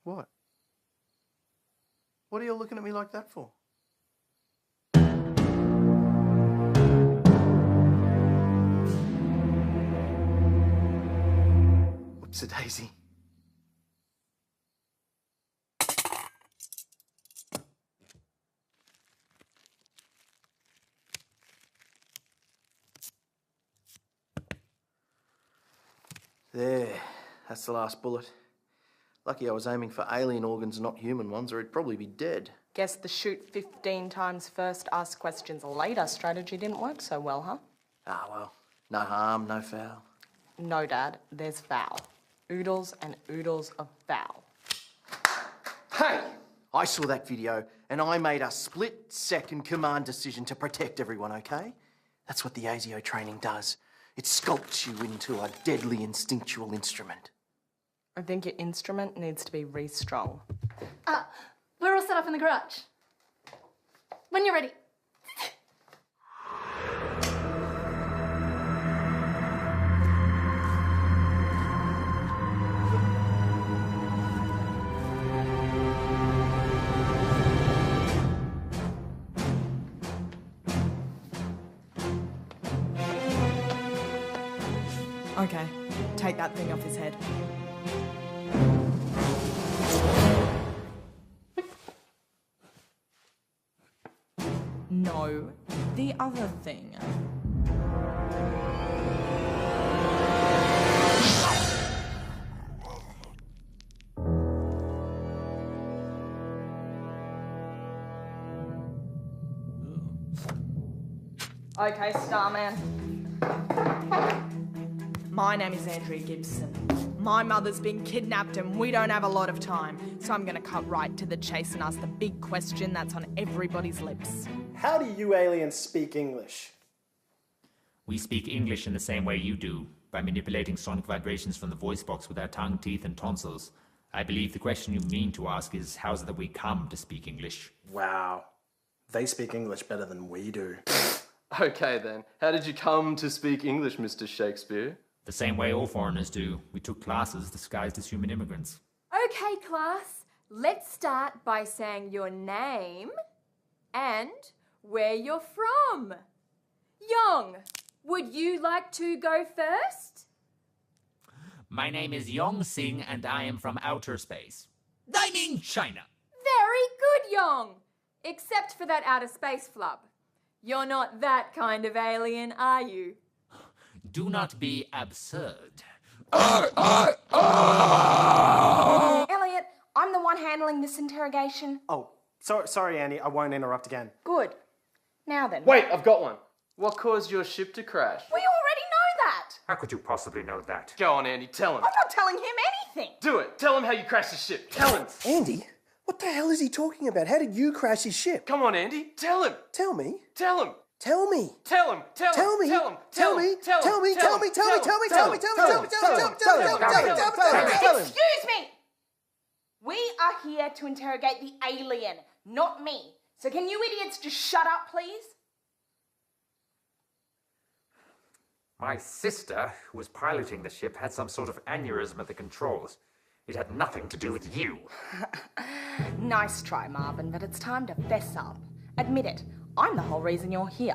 What? What are you looking at me like that for? Whoops-a-daisy. There, that's the last bullet. Lucky I was aiming for alien organs, not human ones, or he'd probably be dead. Guess the shoot 15 times first, ask questions later strategy didn't work so well, huh? Ah, well, no harm, no foul. No, Dad, there's foul. Oodles and oodles of foul. Hey! I saw that video, and I made a split-second command decision to protect everyone, okay? That's what the ASIO training does. It sculpts you into a deadly instinctual instrument. I think your instrument needs to be re-strung. We're all set up in the garage. When you're ready. Okay, take that thing off his head. No, the other thing. Okay, Starman. My name is Andrea Gibson. My mother's been kidnapped and we don't have a lot of time, so I'm gonna cut right to the chase and ask the big question that's on everybody's lips. How do you aliens speak English? We speak English in the same way you do, by manipulating sonic vibrations from the voice box with our tongue, teeth, and tonsils. I believe the question you mean to ask is, how's it that we come to speak English? Wow. They speak English better than we do. Okay then, how did you come to speak English, Mr. Shakespeare? The same way all foreigners do. We took classes disguised as human immigrants. Okay, class, let's start by saying your name and where you're from. Young, would you like to go first? My name is Yong Sing and I am from outer space. I mean China. Very good, Young. Except for that outer space flub. You're not that kind of alien, are you? Do not be absurd. Elliot, I'm the one handling this interrogation. Oh, sorry, Andy. I won't interrupt again. Good. Now then. Wait, I've got one. What caused your ship to crash? We already know that. How could you possibly know that? Go on, Andy, tell him. I'm not telling him anything. Do it. Tell him how you crashed his ship. Tell him. Andy? What the hell is he talking about? How did you crash his ship? Come on, Andy. Tell him. Tell me. Tell him. Tell me. Tell him. Tell him. Tell me. Tell him. Tell me. Tell me. Tell me. Tell me. Tell me. Tell me. Tell me. Tell me. Excuse me. We are here to interrogate the alien, not me. So can you idiots just shut up, please? My sister, who was piloting the ship, had some sort of aneurysm at the controls. It had nothing to do with you. Nice try, Marvin, but it's time to fess up. Admit it, I'm the whole reason you're here.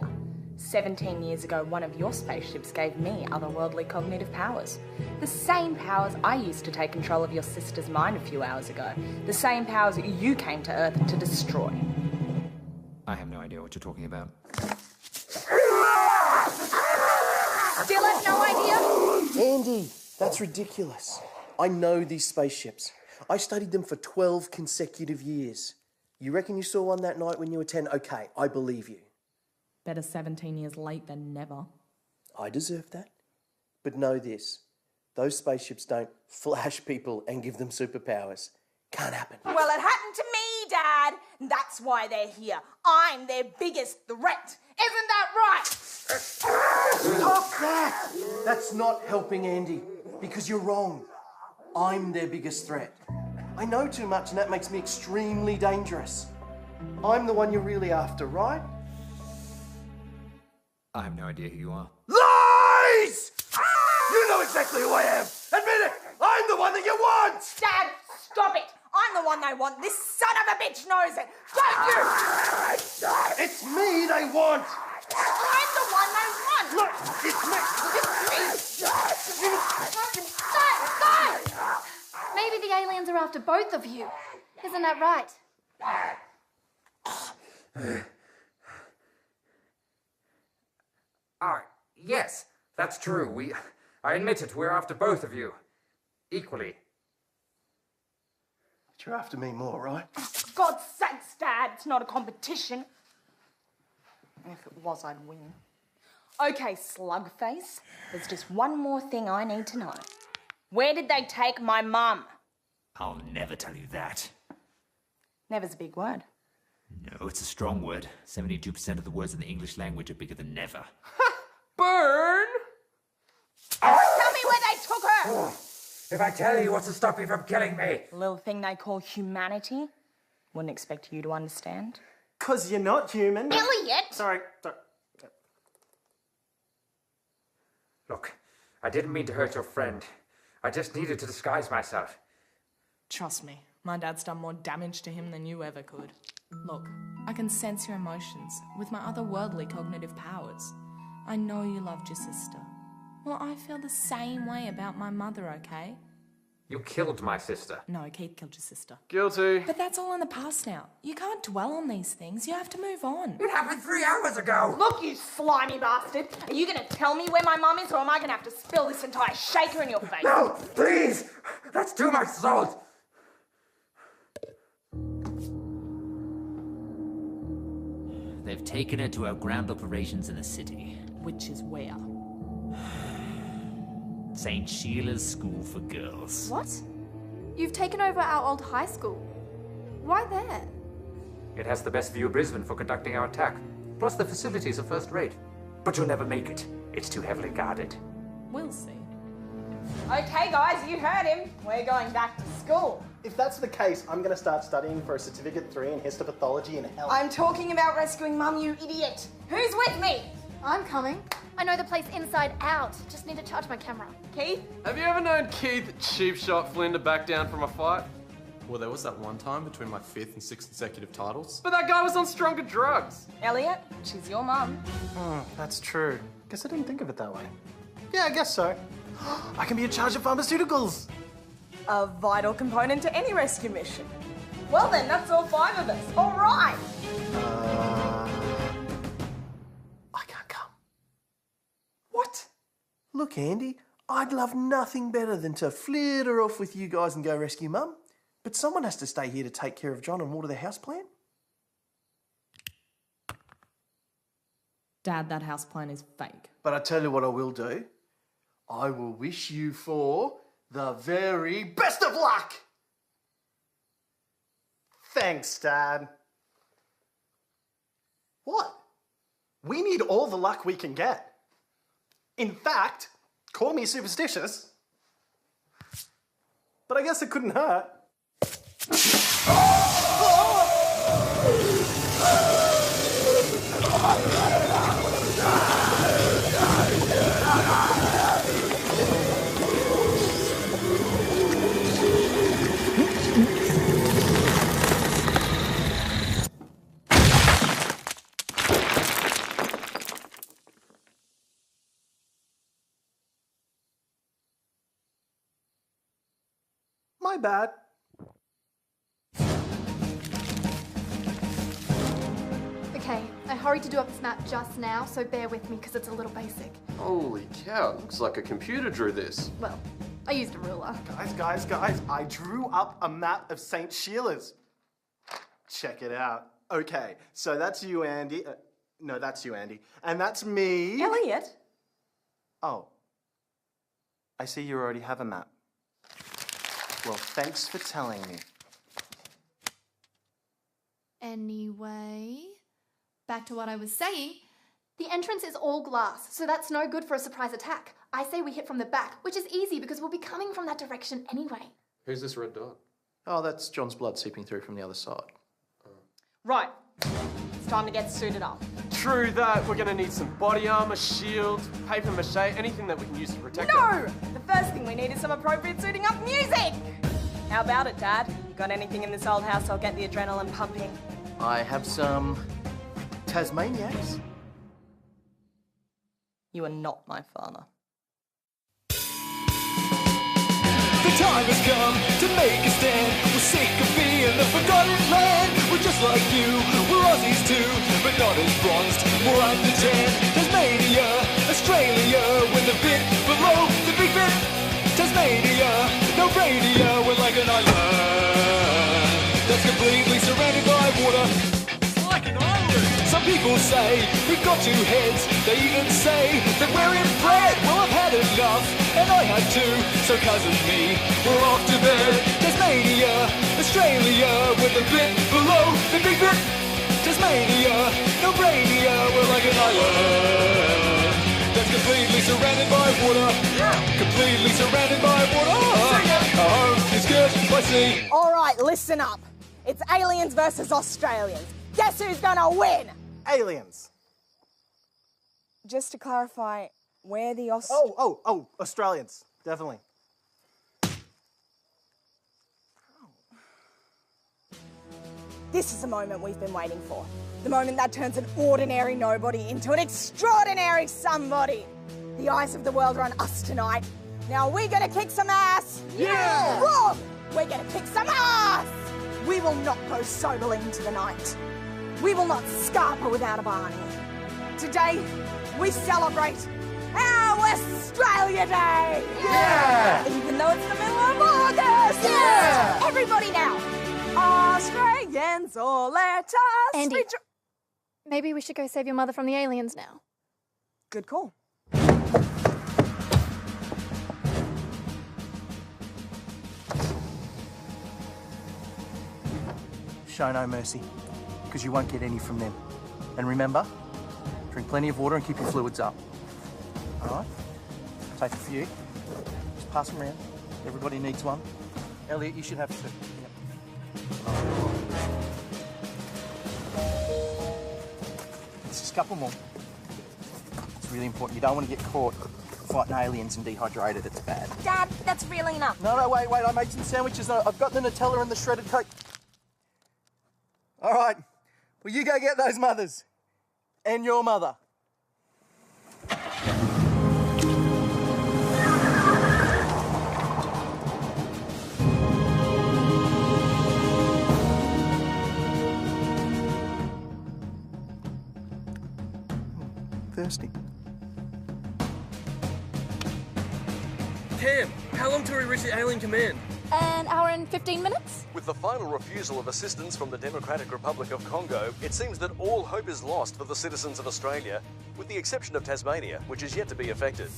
17 years ago, one of your spaceships gave me otherworldly cognitive powers. The same powers I used to take control of your sister's mind a few hours ago. The same powers you came to Earth to destroy. I have no idea what you're talking about. Still have no idea? Andy, that's ridiculous. I know these spaceships. I studied them for 12 consecutive years. You reckon you saw one that night when you were 10? Okay, I believe you. Better 17 years late than never. I deserve that. But know this, those spaceships don't flash people and give them superpowers. Can't happen. Well, it happened to me, Dad. That's why they're here. I'm their biggest threat. Isn't that right? Stop that! That's not helping Andy, because you're wrong. I'm their biggest threat. I know too much and that makes me extremely dangerous. I'm the one you're really after, right? I have no idea who you are. Lies! You know exactly who I am! Admit it! I'm the one that you want! Dad, stop it! I'm the one they want. This son of a bitch knows it. Don't you? It's me they want! I'm the one they want. Look, it's me! Guys! Maybe the aliens are after both of you. Isn't that right? Yes, that's true. I admit it, we're after both of you. Equally. But you're after me more, right? For God's sakes, Dad, it's not a competition. If it was, I'd win. Okay, Slugface, there's just one more thing I need to know. Where did they take my mum? I'll never tell you that. Never's a big word. No, it's a strong word. 72% of the words in the English language are bigger than never. Burn! Tell me where they took her! If I tell you, what's to stop you from killing me? Little thing they call humanity. Wouldn't expect you to understand. 'Cause you're not human. Elliot! Sorry. Look, I didn't mean to hurt your friend. I just needed to disguise myself. Trust me, my dad's done more damage to him than you ever could. Look, I can sense your emotions with my otherworldly cognitive powers. I know you loved your sister. Well, I feel the same way about my mother, okay? You killed my sister. No, Keith killed your sister. Guilty. But that's all in the past now. You can't dwell on these things. You have to move on. It happened 3 hours ago. Look, you slimy bastard. Are you going to tell me where my mum is, or am I going to have to spill this entire shaker in your face? No, please! That's too much salt! They've taken her to our ground operations in the city. Which is where? St. Sheila's School for Girls. What? You've taken over our old high school. Why there? It has the best view of Brisbane for conducting our attack. Plus the facilities are first rate. But you'll never make it. It's too heavily guarded. We'll see. Okay, guys, you heard him. We're going back to school. If that's the case, I'm going to start studying for a Certificate 3 in histopathology and health. I'm talking about rescuing Mum, you idiot. Who's with me? I'm coming. I know the place inside out. Just need to charge my camera. Keith? Have you ever known Keith Cheap Shot Flynn to back down from a fight? Well, there was that one time between my 5th and 6th consecutive titles. But that guy was on stronger drugs. Elliot, she's your mum. That's true. Guess I didn't think of it that way. Yeah, I guess so. I can be in charge of pharmaceuticals. A vital component to any rescue mission. Well then, that's all 5 of us. All right. I can't come. What? Look, Andy, I'd love nothing better than to flitter off with you guys and go rescue Mum. But someone has to stay here to take care of John and water the houseplant. Dad, that houseplant is fake. But I tell you what I will do. I will wish you for the very best of luck! Thanks, Dad. What? We need all the luck we can get. In fact, call me superstitious. But I guess it couldn't hurt. My bad. Okay, I hurried to do up this map just now, so bear with me because it's a little basic. Holy cow, it looks like a computer drew this. Well, I used a ruler. Guys, I drew up a map of St. Sheila's. Check it out. Okay, so that's you, Andy. No, that's you, Andy. And that's me. Elliot? Oh. I see you already have a map. Well, thanks for telling me. Anyway, back to what I was saying. The entrance is all glass, so that's no good for a surprise attack. I say we hit from the back, which is easy because we'll be coming from that direction anyway. Who's this red dot? Oh, that's John's blood seeping through from the other side. Right. It's time to get suited up. True that. We're gonna need some body armor, shield, paper mache, anything that we can use to protect No! The first thing we need is some appropriate suiting up music! How about it, Dad? You got anything in this old house that'll get the adrenaline pumping? I have some Tasmaniacs. You are not my father. The time has come to make a stand. We're sick of being the forgotten land. We're just like you, we're Aussies too, but not as bronzed, more under tan. Tasmania, Australia, we're the bit below the big bit. Tasmania, no radio, we're like an island that's completely surrounded by water. It's like an island. Some people say we've got two heads. They even say that we're inbred. Well, I've had enough, and I had to. So cousin me, we're off to bed. Tasmania, Australia, with a bit below the big bit. Tasmania, no radio, we're like an island that's completely surrounded by water. Completely surrounded by water. Our home is good by sea. All right, listen up. It's aliens versus Australians. Guess who's gonna win? Aliens. Just to clarify, where the Australians. Definitely. This is the moment we've been waiting for. The moment that turns an ordinary nobody into an extraordinary somebody. The eyes of the world are on us tonight. Now we're gonna kick some ass. Yeah! Wrong! We're gonna kick some ass! We will not go soberly into the night. We will not scarper without a Barney. Today, we celebrate our Australia Day! Yeah! Even though it's the middle of August! Yeah! Everybody now! Australians, all let us... Andy, maybe we should go save your mother from the aliens now. Good call. Show no mercy, because you won't get any from them. And remember, drink plenty of water and keep your fluids up. All right? Take a few. Just pass them around. Everybody needs one. Elliot, you should have two. Just a couple more. It's really important. You don't want to get caught fighting aliens and dehydrated. It's bad. Dad, that's really enough. No, wait. I made some sandwiches. I've got the Nutella and the shredded Coke. All right. Well, you go get those mothers. And your mother. Thirsty. Cam, how long till we reach the alien command? An hour and 15 minutes? With the final refusal of assistance from the Democratic Republic of Congo, it seems that all hope is lost for the citizens of Australia, with the exception of Tasmania, which is yet to be affected.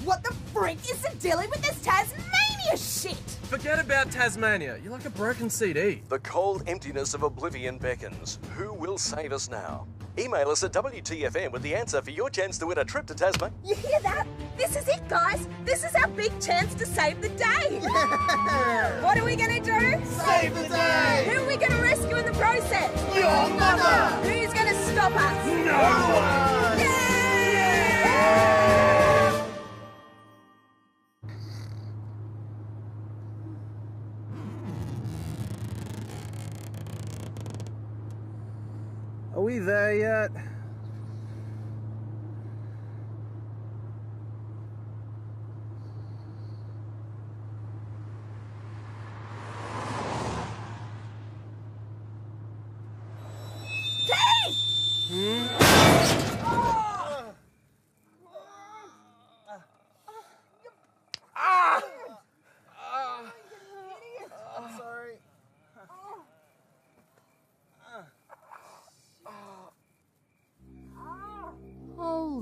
What the freak is the dilly with this Tasmania shit? Forget about Tasmania. You're like a broken CD. The cold emptiness of oblivion beckons. Who will save us now? Email us at WTFM with the answer for your chance to win a trip to Tasmania. You hear that? This is it, guys. This is our big chance to save the day. What are we gonna do? Save the day! Who are we gonna rescue in the process? Your mother! Who's gonna stop us? No one! Yay! Are we there yet?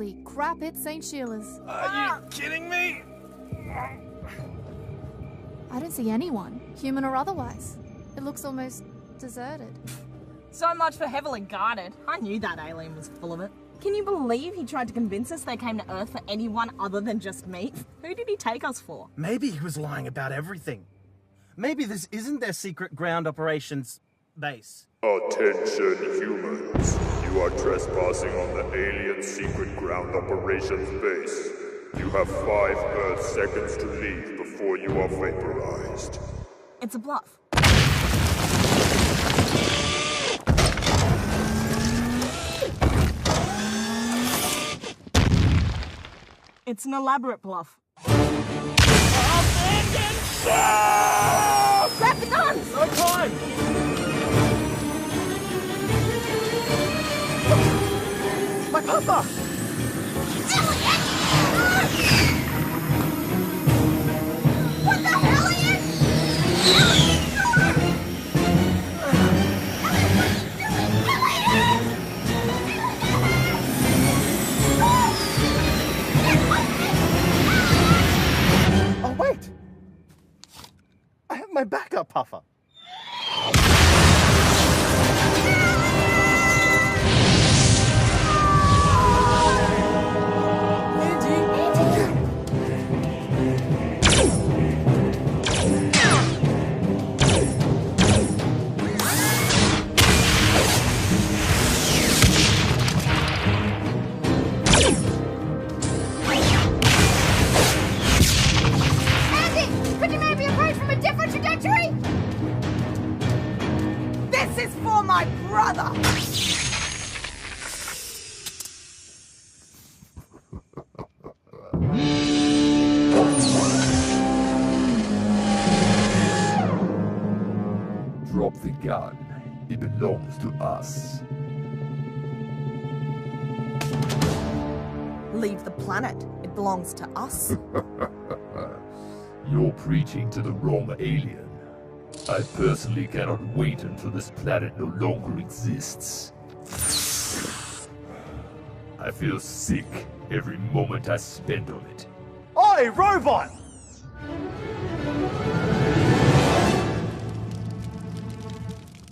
Holy crap, it's St. Sheila's. Are you kidding me? I don't see anyone, human or otherwise. It looks almost deserted. So much for heavily guarded. I knew that alien was full of it. Can you believe he tried to convince us they came to Earth for anyone other than just me? Who did he take us for? Maybe he was lying about everything. Maybe this isn't their secret ground operations base. Attention humans. You are trespassing on the alien secret ground operations base. You have 5 Earth seconds to leave before you are vaporized. It's a bluff. It's an elaborate bluff. Grab the guns! No time! My papa! What the hell, Ian? Oh, wait! I have my backup puffer. Could you maybe approach from a different trajectory? This is for my brother! Drop the gun. It belongs to us. Leave the planet. It belongs to us. You're preaching to the wrong alien. I personally cannot wait until this planet no longer exists. I feel sick every moment I spend on it. Oi, robot!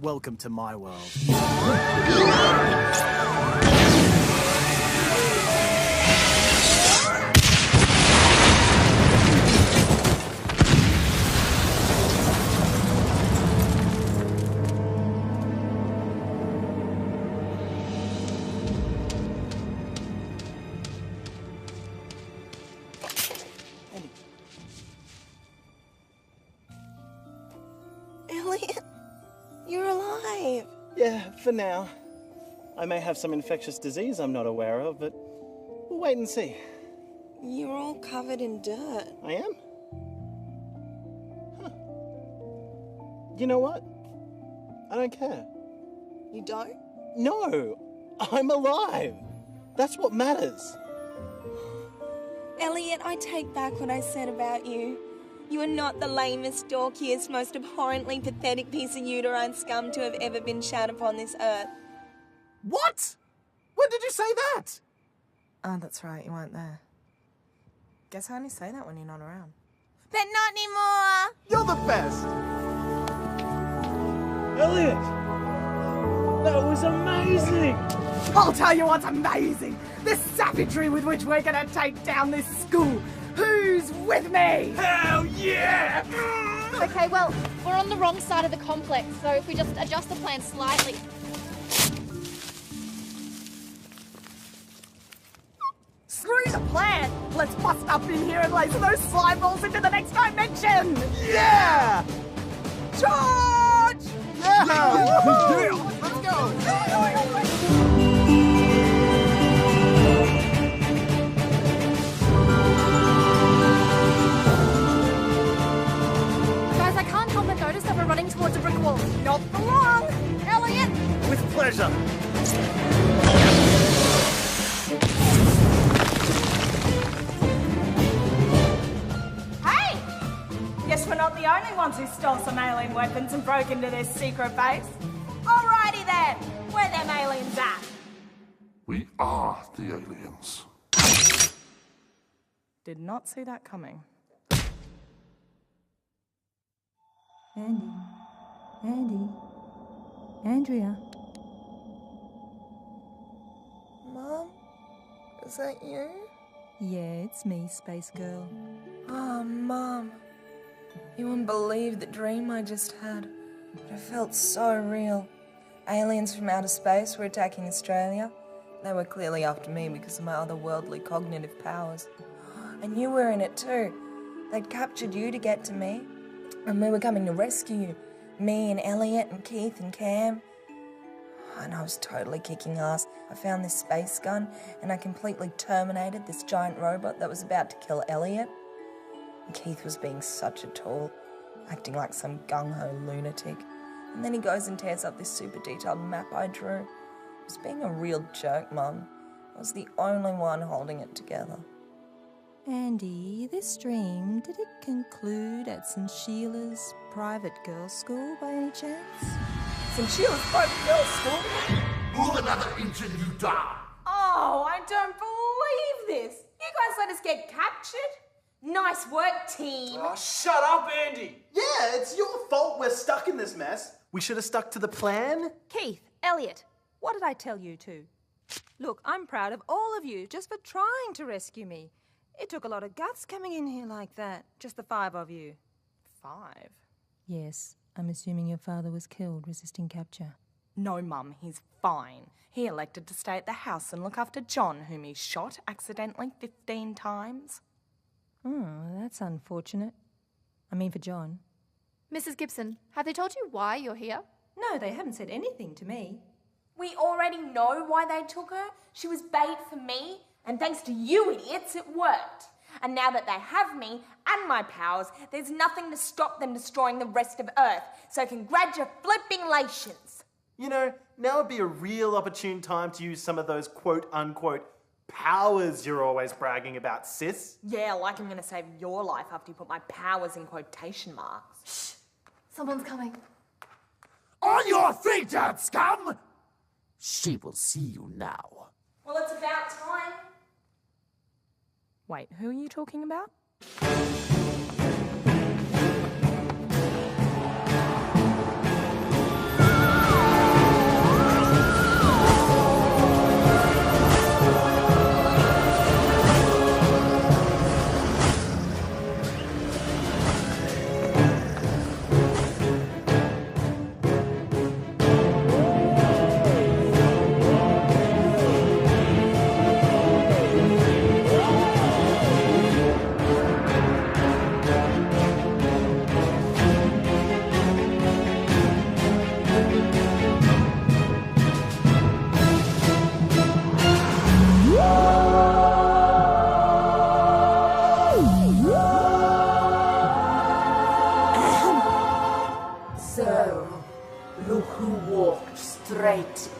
Welcome to my world. Elliot, you're alive. Yeah, for now. I may have some infectious disease I'm not aware of, but we'll wait and see. You're all covered in dirt. I am? Huh. You know what? I don't care. You don't? No! I'm alive! That's what matters. Elliot, I take back what I said about you. You are not the lamest, dorkiest, most abhorrently pathetic piece of uterine scum to have ever been shat upon this earth. What? When did you say that? Oh, that's right, you weren't there. Guess I only say that when you're not around. But not anymore! You're the best! Elliot! That was amazing! I'll tell you what's amazing! The savagery with which we're gonna take down this school! Who's with me? Hell yeah! Okay, well, we're on the wrong side of the complex, so if we just adjust the plan slightly. Screw the plan! Let's bust up in here and laser those slime balls into the next dimension! Yeah! Charge! Yeah! Yeah! Let's go! Guys, I can't help but notice that we're running towards a brick wall. Not for long! Elliot! With pleasure. Hey! Guess we're not the only ones who stole some alien weapons and broke into this secret base. Alrighty then! Where them aliens at? We are the aliens. Did not see that coming. Andy. Andrea. Mom? Is that you? Yeah, it's me, Space Girl. Oh, Mom. You wouldn't believe the dream I just had. But it felt so real. Aliens from outer space were attacking Australia. They were clearly after me because of my otherworldly cognitive powers. And you were in it too. They'd captured you to get to me. And we were coming to rescue you. Me and Elliot and Keith and Cam. And I was totally kicking ass. I found this space gun and I completely terminated this giant robot that was about to kill Elliot. And Keith was being such a tool, acting like some gung-ho lunatic. And then he goes and tears up this super detailed map I drew. He was being a real jerk, Mum. I was the only one holding it together. Andy, this dream, did it conclude at St. Sheila's private girls' school by any chance? St. Sheila's private girls' school? Move another inch and you die. Oh, I don't believe this. You guys let us get captured? Nice work, team. Oh, shut up, Andy. Yeah, it's your fault we're stuck in this mess. We should have stuck to the plan. Keith, Elliot, what did I tell you two? Look, I'm proud of all of you just for trying to rescue me. It took a lot of guts coming in here like that. Just the 5 of you. 5? Yes, I'm assuming your father was killed resisting capture. No, Mum, he's fine. He elected to stay at the house and look after John, whom he shot accidentally 15 times. Oh, that's unfortunate. I mean for John. Mrs. Gibson, have they told you why you're here? No, they haven't said anything to me. We already know why they took her. She was bait for me, and thanks to you idiots, it worked. And now that they have me and my powers, there's nothing to stop them destroying the rest of Earth. So congratulations. You know, now would be a real opportune time to use some of those quote-unquote powers you're always bragging about, sis. Yeah, like I'm gonna save your life after you put my powers in quotation marks. Shh! Someone's coming. On your feet, damn scum! She will see you now. Well, it's about time. Wait, who are you talking about?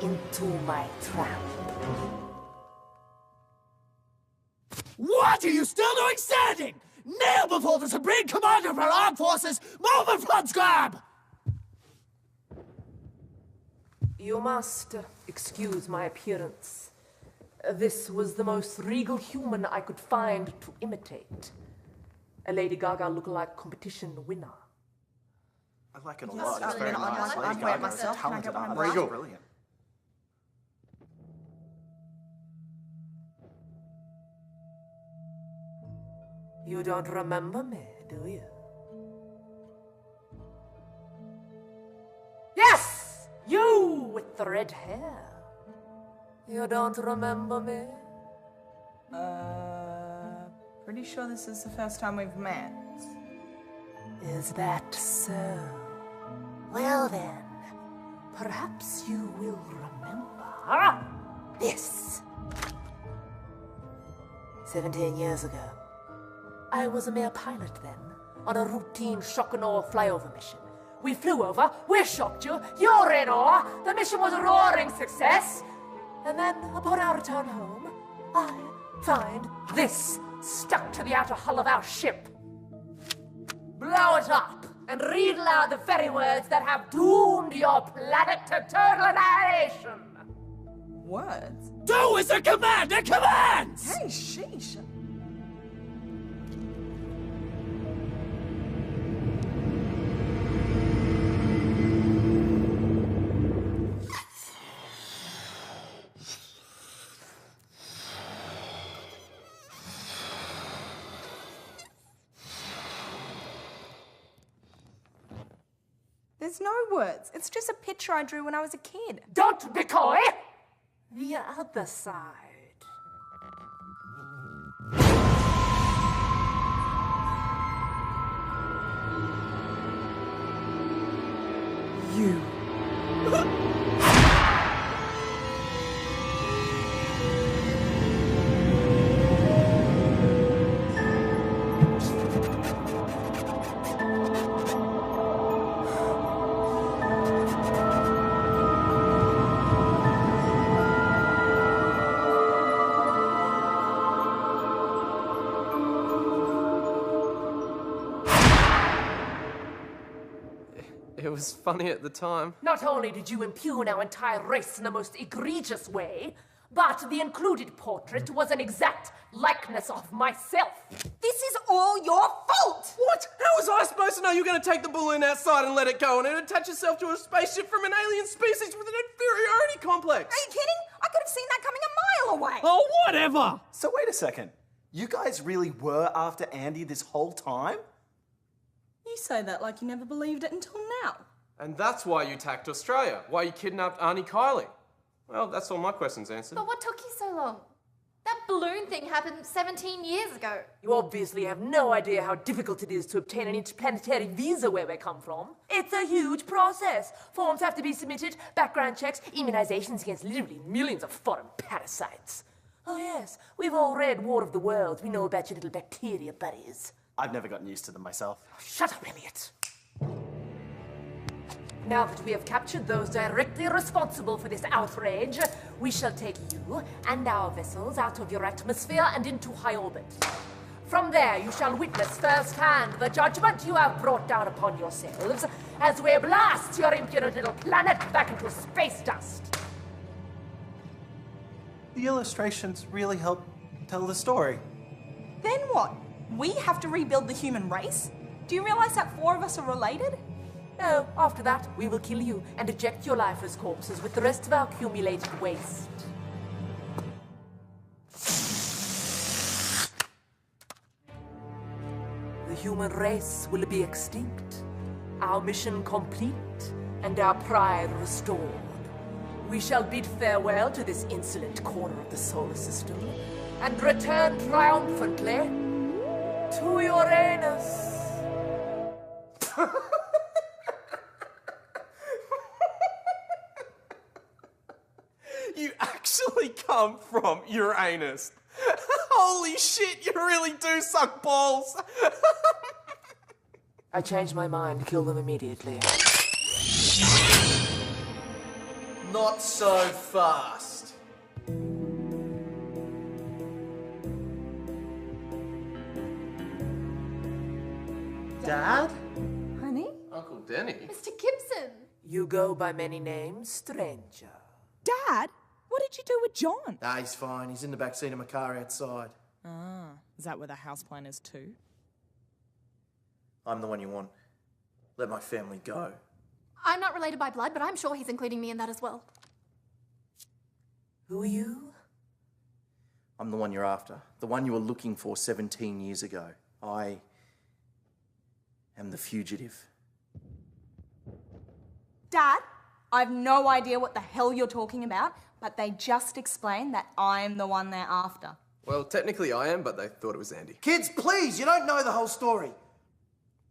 Into my trap. What are you still doing standing? Kneel before the Supreme Commander of our Armed Forces! Move in front, scrub! You must excuse my appearance. This was the most regal human I could find to imitate. A Lady Gaga look-alike competition winner. I like it a lot. It's very nice. Lady Gaga is a talented artist. Regal. Brilliant. You don't remember me, do you? Yes! You with the red hair. You don't remember me? Pretty sure this is the first time we've met. Is that so? Well then, perhaps you will remember this. 17 years ago, I was a mere pilot then, on a routine shock and awe flyover mission. We flew over, we shocked you, you're in awe, the mission was a roaring success. And then, upon our return home, I find this stuck to the outer hull of our ship. Blow it up and read aloud the very words that have doomed your planet to total annihilation. Words? Do as the commander commands! Hey, sheesh. There's no words. It's just a picture I drew when I was a kid. Don't be coy! The other side. You. It was funny at the time. Not only did you impugn our entire race in the most egregious way, but the included portrait was an exact likeness of myself. This is all your fault! What? How was I supposed to know you were going to take the balloon outside and let it go and then attach yourself to a spaceship from an alien species with an inferiority complex? Are you kidding? I could have seen that coming a mile away. Oh, whatever! So wait a second. You guys really were after Andy this whole time? You say that like you never believed it until now. And that's why you attacked Australia, why you kidnapped Auntie Kylie. Well, that's all my questions answered. But what took you so long? That balloon thing happened 17 years ago. You obviously have no idea how difficult it is to obtain an interplanetary visa where we come from. It's a huge process. Forms have to be submitted, background checks, immunizations against literally millions of foreign parasites. Oh yes, we've all read War of the Worlds. We know about your little bacteria buddies. I've never gotten used to them myself. Shut up, Elliot. Now that we have captured those directly responsible for this outrage, we shall take you and our vessels out of your atmosphere and into high orbit. From there, you shall witness firsthand the judgment you have brought down upon yourselves as we blast your impudent little planet back into space dust. The illustrations really help tell the story. Then what? We have to rebuild the human race? Do you realize that 4 of us are related? No, after that, we will kill you and eject your lifeless corpses with the rest of our accumulated waste. The human race will be extinct, our mission complete, and our pride restored. We shall bid farewell to this insolent corner of the solar system and return triumphantly to Uranus. You actually come from Uranus. Holy shit, you really do suck balls. I changed my mind. Kill them immediately. Not so fast. Dad? Honey? Uncle Denny? Mr. Gibson! You go by many names, stranger. Dad, what did you do with John? Ah, he's fine. He's in the back seat of my car outside. Ah, is that where the houseplan is too? I'm the one you want. Let my family go. I'm not related by blood, but I'm sure he's including me in that as well. Who are you? I'm the one you're after. The one you were looking for 17 years ago. I am the fugitive. Dad, I've no idea what the hell you're talking about, but they just explained that I'm the one they're after. Well, technically I am, but they thought it was Andy. Kids, please, you don't know the whole story.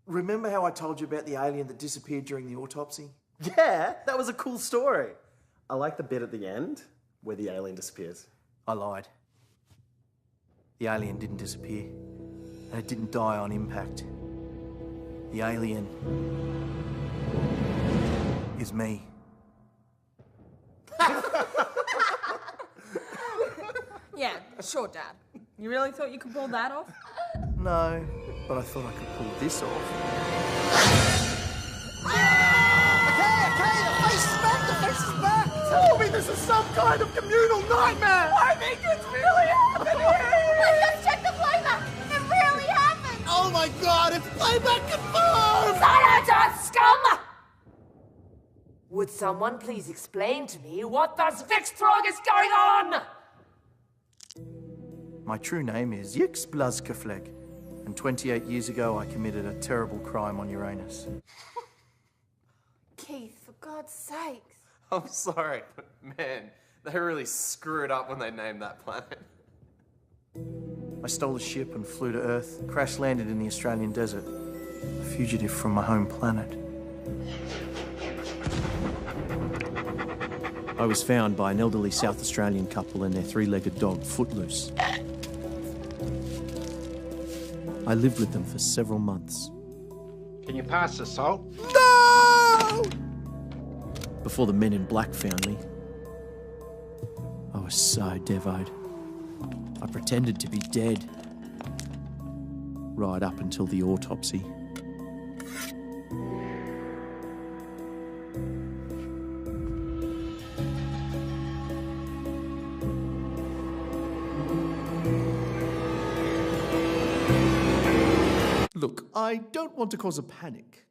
Remember how I told you about the alien that disappeared during the autopsy? Yeah, that was a cool story. I like the bit at the end where the alien disappears. I lied. The alien didn't disappear, and it didn't die on impact. The alien is me. Yeah, sure, Dad. You really thought you could pull that off? No, but I thought I could pull this off. Okay, the face is back, the face is back! Tell me this is some kind of communal nightmare! I think it's really happening! Let's check the playback! It really happened! Oh my god, it's playback confirmed! Senator scum! Would someone please explain to me what the Zvikstrog is going on? My true name is Yix Blazkafleg, and 28 years ago I committed a terrible crime on Uranus. God's sakes. I'm sorry, but man, they really screwed up when they named that planet. I stole a ship and flew to Earth, crash landed in the Australian desert, a fugitive from my home planet. I was found by an elderly South Australian couple and their three-legged dog, Footloose. I lived with them for several months. Can you pass the salt? No! Before the men in black found me, I was so devoed. I pretended to be dead. Right up until the autopsy. Look, I don't want to cause a panic.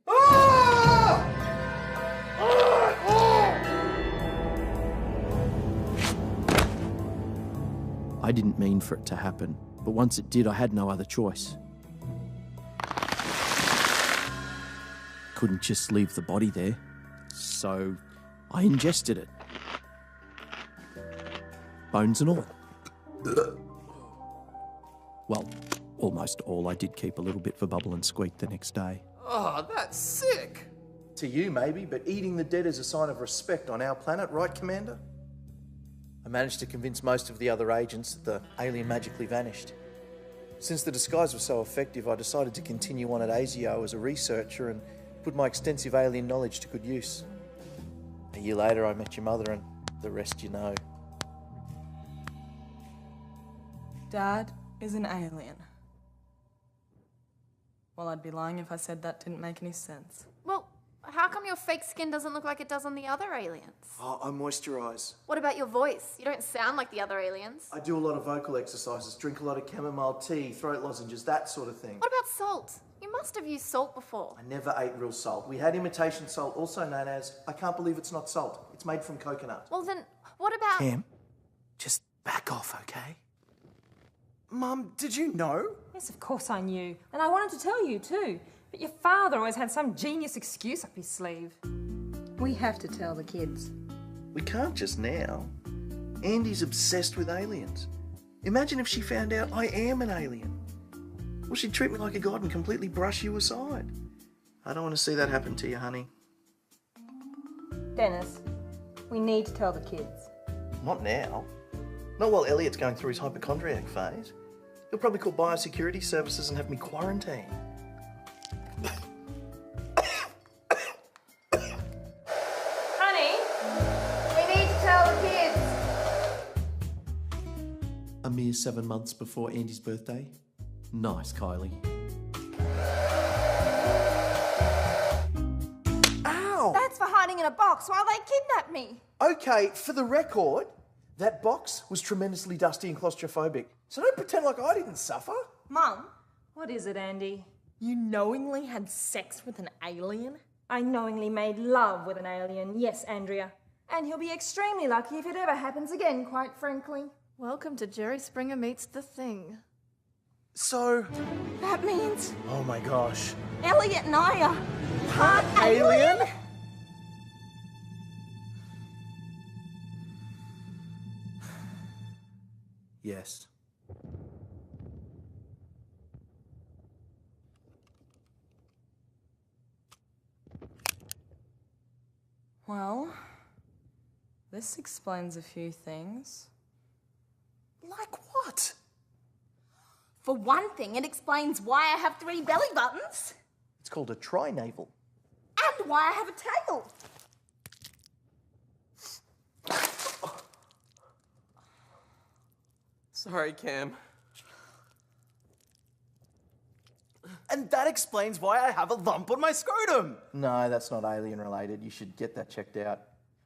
I didn't mean for it to happen, but once it did, I had no other choice. Couldn't just leave the body there, so I ingested it. Bones and all. Well, almost all. I did keep a little bit for Bubble and Squeak the next day. Oh, that's sick. To you, maybe, but eating the dead is a sign of respect on our planet, right, Commander? I managed to convince most of the other agents that the alien magically vanished. Since the disguise was so effective, I decided to continue on at ASIO as a researcher and put my extensive alien knowledge to good use. A year later, I met your mother, and the rest you know. Dad is an alien. Well, I'd be lying if I said that didn't make any sense. Well, how come your fake skin doesn't look like it does on the other aliens? Oh, I moisturise. What about your voice? You don't sound like the other aliens. I do a lot of vocal exercises, drink a lot of chamomile tea, throat lozenges, that sort of thing. What about salt? You must have used salt before. I never ate real salt. We had imitation salt, also known as, I can't believe it's not salt. It's made from coconut. Well then, what about... Cam, just back off, okay? Mum, did you know? Yes, of course I knew. And I wanted to tell you too. But your father always had some genius excuse up his sleeve. We have to tell the kids. We can't just now. Andy's obsessed with aliens. Imagine if she found out I am an alien. Well, she'd treat me like a god and completely brush you aside. I don't want to see that happen to you, honey. Dennis, we need to tell the kids. Not now. Not while Elliot's going through his hypochondriac phase. He'll probably call biosecurity services and have me quarantined. Honey, we need to tell the kids. A mere 7 months before Andy's birthday. Nice, Kylie. Ow! That's for hiding in a box while they kidnap me. Okay, for the record, that box was tremendously dusty and claustrophobic. So don't pretend like I didn't suffer. Mum, what is it, Andy? You knowingly had sex with an alien? I knowingly made love with an alien, yes, Andrea. And he'll be extremely lucky if it ever happens again, quite frankly. Welcome to Jerry Springer Meets the Thing. So... That means Oh my gosh. Elliot and I are part Alien? Yes. Well, this explains a few things. Like what? For one thing, it explains why I have 3 belly buttons. It's called a trinavel. And why I have a tail. Sorry, Cam. And that explains why I have a lump on my scrotum. No, that's not alien related. You should get that checked out.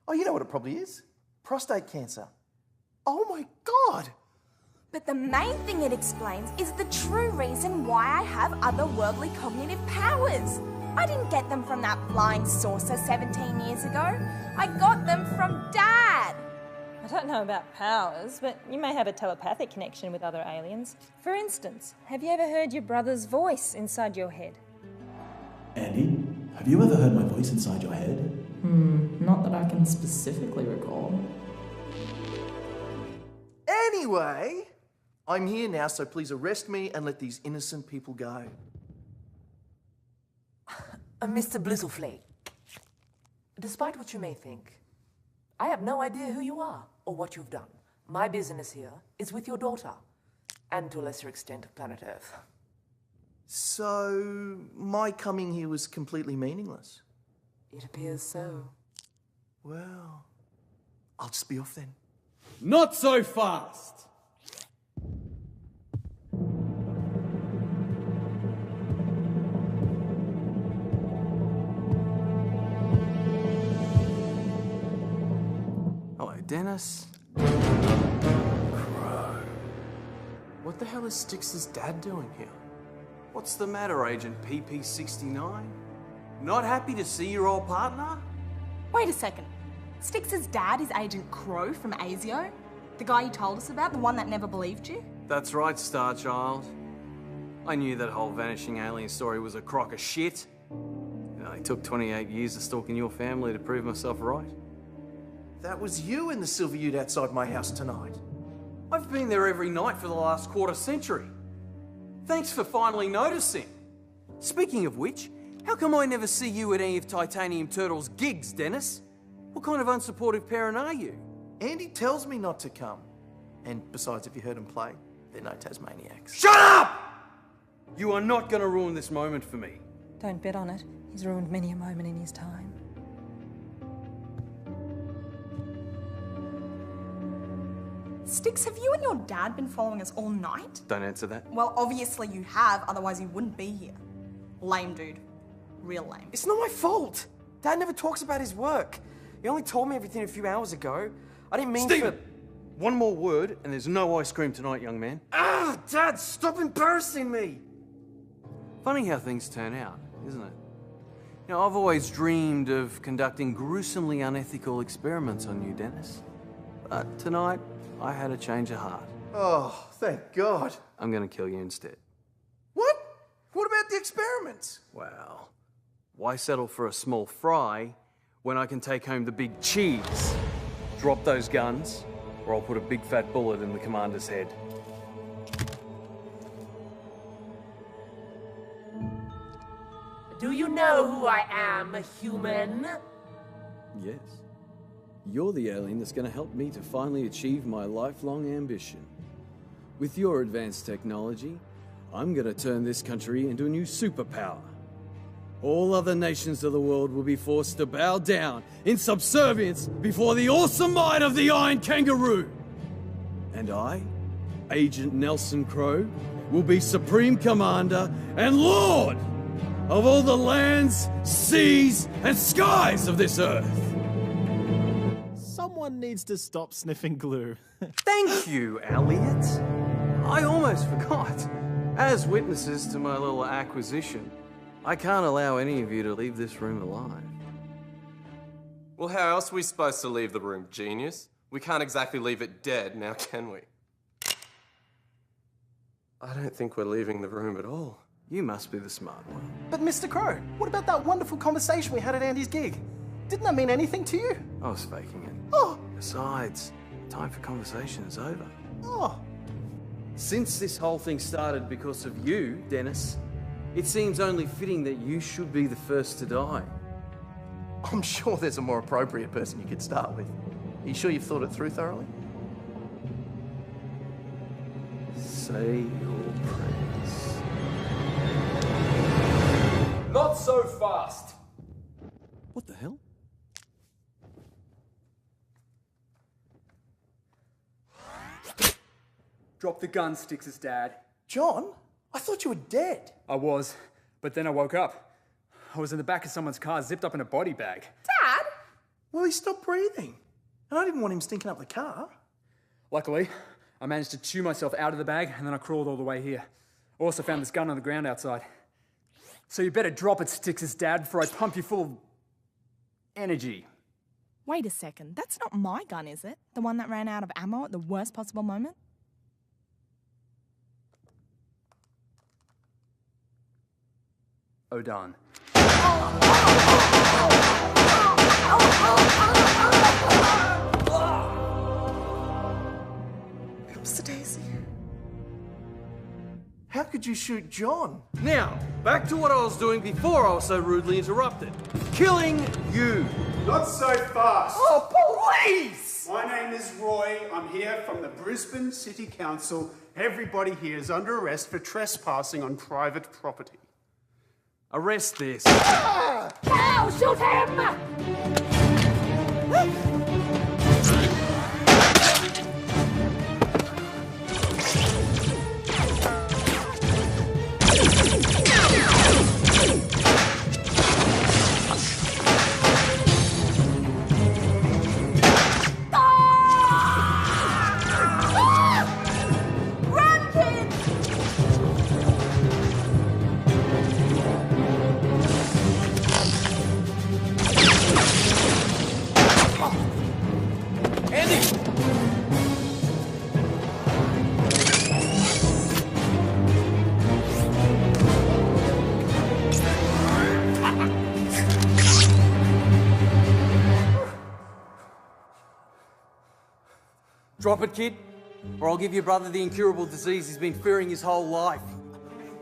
Oh, you know what it probably is? Prostate cancer. Oh my God! But the main thing it explains is the true reason why I have otherworldly cognitive powers. I didn't get them from that flying saucer 17 years ago. I got them from Dad. I don't know about powers, but you may have a telepathic connection with other aliens. For instance, have you ever heard your brother's voice inside your head? Andy, have you ever heard my voice inside your head? Not that I can specifically recall. Anyway, I'm here now, so please arrest me and let these innocent people go. Mr. Blizzleflake, despite what you may think, I have no idea who you are or what you've done. My business here is with your daughter, and to a lesser extent, planet Earth. So, my coming here was completely meaningless? It appears so. Well, I'll just be off then. Not so fast! Hello, Dennis. Crow. What the hell is Styx's dad doing here? What's the matter, Agent PP69? Not happy to see your old partner? Wait a second. Styx's dad is Agent Crow from ASIO? The guy you told us about, the one that never believed you? That's right, Starchild. I knew that whole vanishing alien story was a crock of shit. You know, it took 28 years of stalking your family to prove myself right. That was you in the silver ute outside my house tonight. I've been there every night for the last quarter century. Thanks for finally noticing. Speaking of which, how come I never see you at any of Titanium Turtle's gigs, Dennis? What kind of unsupportive parent are you? Andy tells me not to come. And besides, if you heard him play, they're no Tasmaniacs. Shut up! You are not going to ruin this moment for me. Don't bet on it. He's ruined many a moment in his time. Styx, have you and your dad been following us all night? Don't answer that. Well, obviously you have, otherwise you wouldn't be here. Lame, dude. Real lame. It's not my fault. Dad never talks about his work. He only told me everything a few hours ago. I didn't mean Steven! One more word and there's no ice cream tonight, young man. Ah, Dad, stop embarrassing me! Funny how things turn out, isn't it? You know, I've always dreamed of conducting gruesomely unethical experiments on you, Dennis. But tonight, I had a change of heart. Oh, thank God. I'm gonna kill you instead. What? What about the experiments? Well, why settle for a small fry when I can take home the big cheese? Drop those guns, or I'll put a big fat bullet in the commander's head. Do you know who I am, human? Yes. You're the alien that's going to help me to finally achieve my lifelong ambition. With your advanced technology, I'm going to turn this country into a new superpower. All other nations of the world will be forced to bow down in subservience before the awesome might of the Iron Kangaroo. And I, Agent Nelson Crow, will be Supreme Commander and Lord of all the lands, seas, and skies of this Earth. Someone needs to stop sniffing glue. Thank you, Elliot. I almost forgot. As witnesses to my little acquisition, I can't allow any of you to leave this room alive. Well, how else are we supposed to leave the room, genius? We can't exactly leave it dead, now can we? I don't think we're leaving the room at all. You must be the smart one. But Mr. Crow, what about that wonderful conversation we had at Andy's gig? Didn't that mean anything to you? I was faking it. Oh! Besides, time for conversation is over. Oh! Since this whole thing started because of you, Dennis, it seems only fitting that you should be the first to die. I'm sure there's a more appropriate person you could start with. Are you sure you've thought it through thoroughly? Say your prayers. Not so fast! What the hell? Drop the gun, Styx's dad. John? I thought you were dead. I was, but then I woke up. I was in the back of someone's car, zipped up in a body bag. Dad? Well, he stopped breathing. And I didn't want him stinking up the car. Luckily, I managed to chew myself out of the bag, and then I crawled all the way here. I also found this gun on the ground outside. So you better drop it, Styx's dad, before I pump you full of energy. Wait a second, that's not my gun, is it? The one that ran out of ammo at the worst possible moment? O'Dan. Oh How could you shoot John? Now, back to what I was doing before I was so rudely interrupted. Killing you. Not so fast. Oh, police! My name is Roy. I'm here from the Brisbane City Council. Everybody here is under arrest for trespassing on private property. Arrest this. Now, shoot him! Run, kids! Drop it, kid, or I'll give your brother the incurable disease he's been fearing his whole life.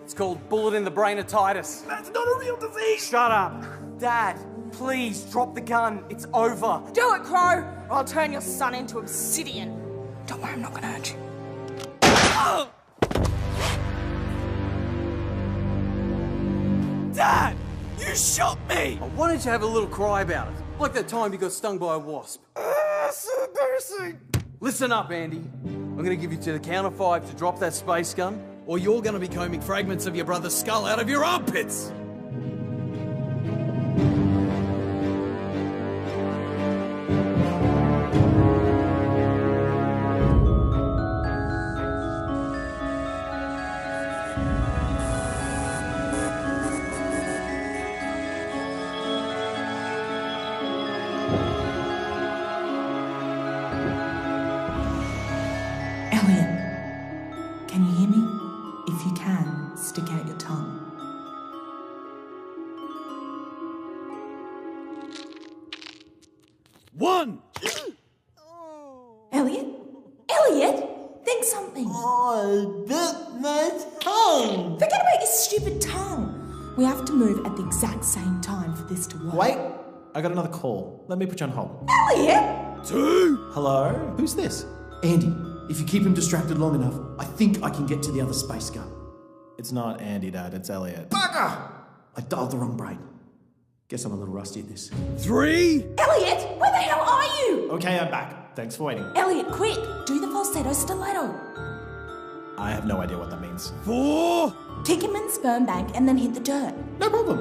It's called bullet in the brainatitis. That's not a real disease! Shut up! Dad, please drop the gun. It's over. Do it, Crow, or I'll turn your son into obsidian. Don't worry, I'm not gonna hurt you. Dad! You shot me! Why don't you have a little cry about it? Like that time you got stung by a wasp. So embarrassing. Listen up, Andy. I'm gonna give you to the count of 5 to drop that space gun, or you're gonna be combing fragments of your brother's skull out of your armpits! Elliot, can you hear me? If you can, stick out your tongue. One! Elliot? Elliot? Think something. I bit my tongue. Forget about your stupid tongue. We have to move at the exact same time for this to work. Wait, I got another call. Let me put you on hold. Elliot! 2. Hello? Who's this? Andy, if you keep him distracted long enough, I think I can get to the other space gun. It's not Andy, Dad. It's Elliot. Bugger! I dialed the wrong brain. Guess I'm a little rusty at this. 3! Elliot, where the hell are you? Okay, I'm back. Thanks for waiting. Elliot, quick! Do the falsetto stiletto. I have no idea what that means. 4! Kick him in sperm bank and then hit the dirt. No problem.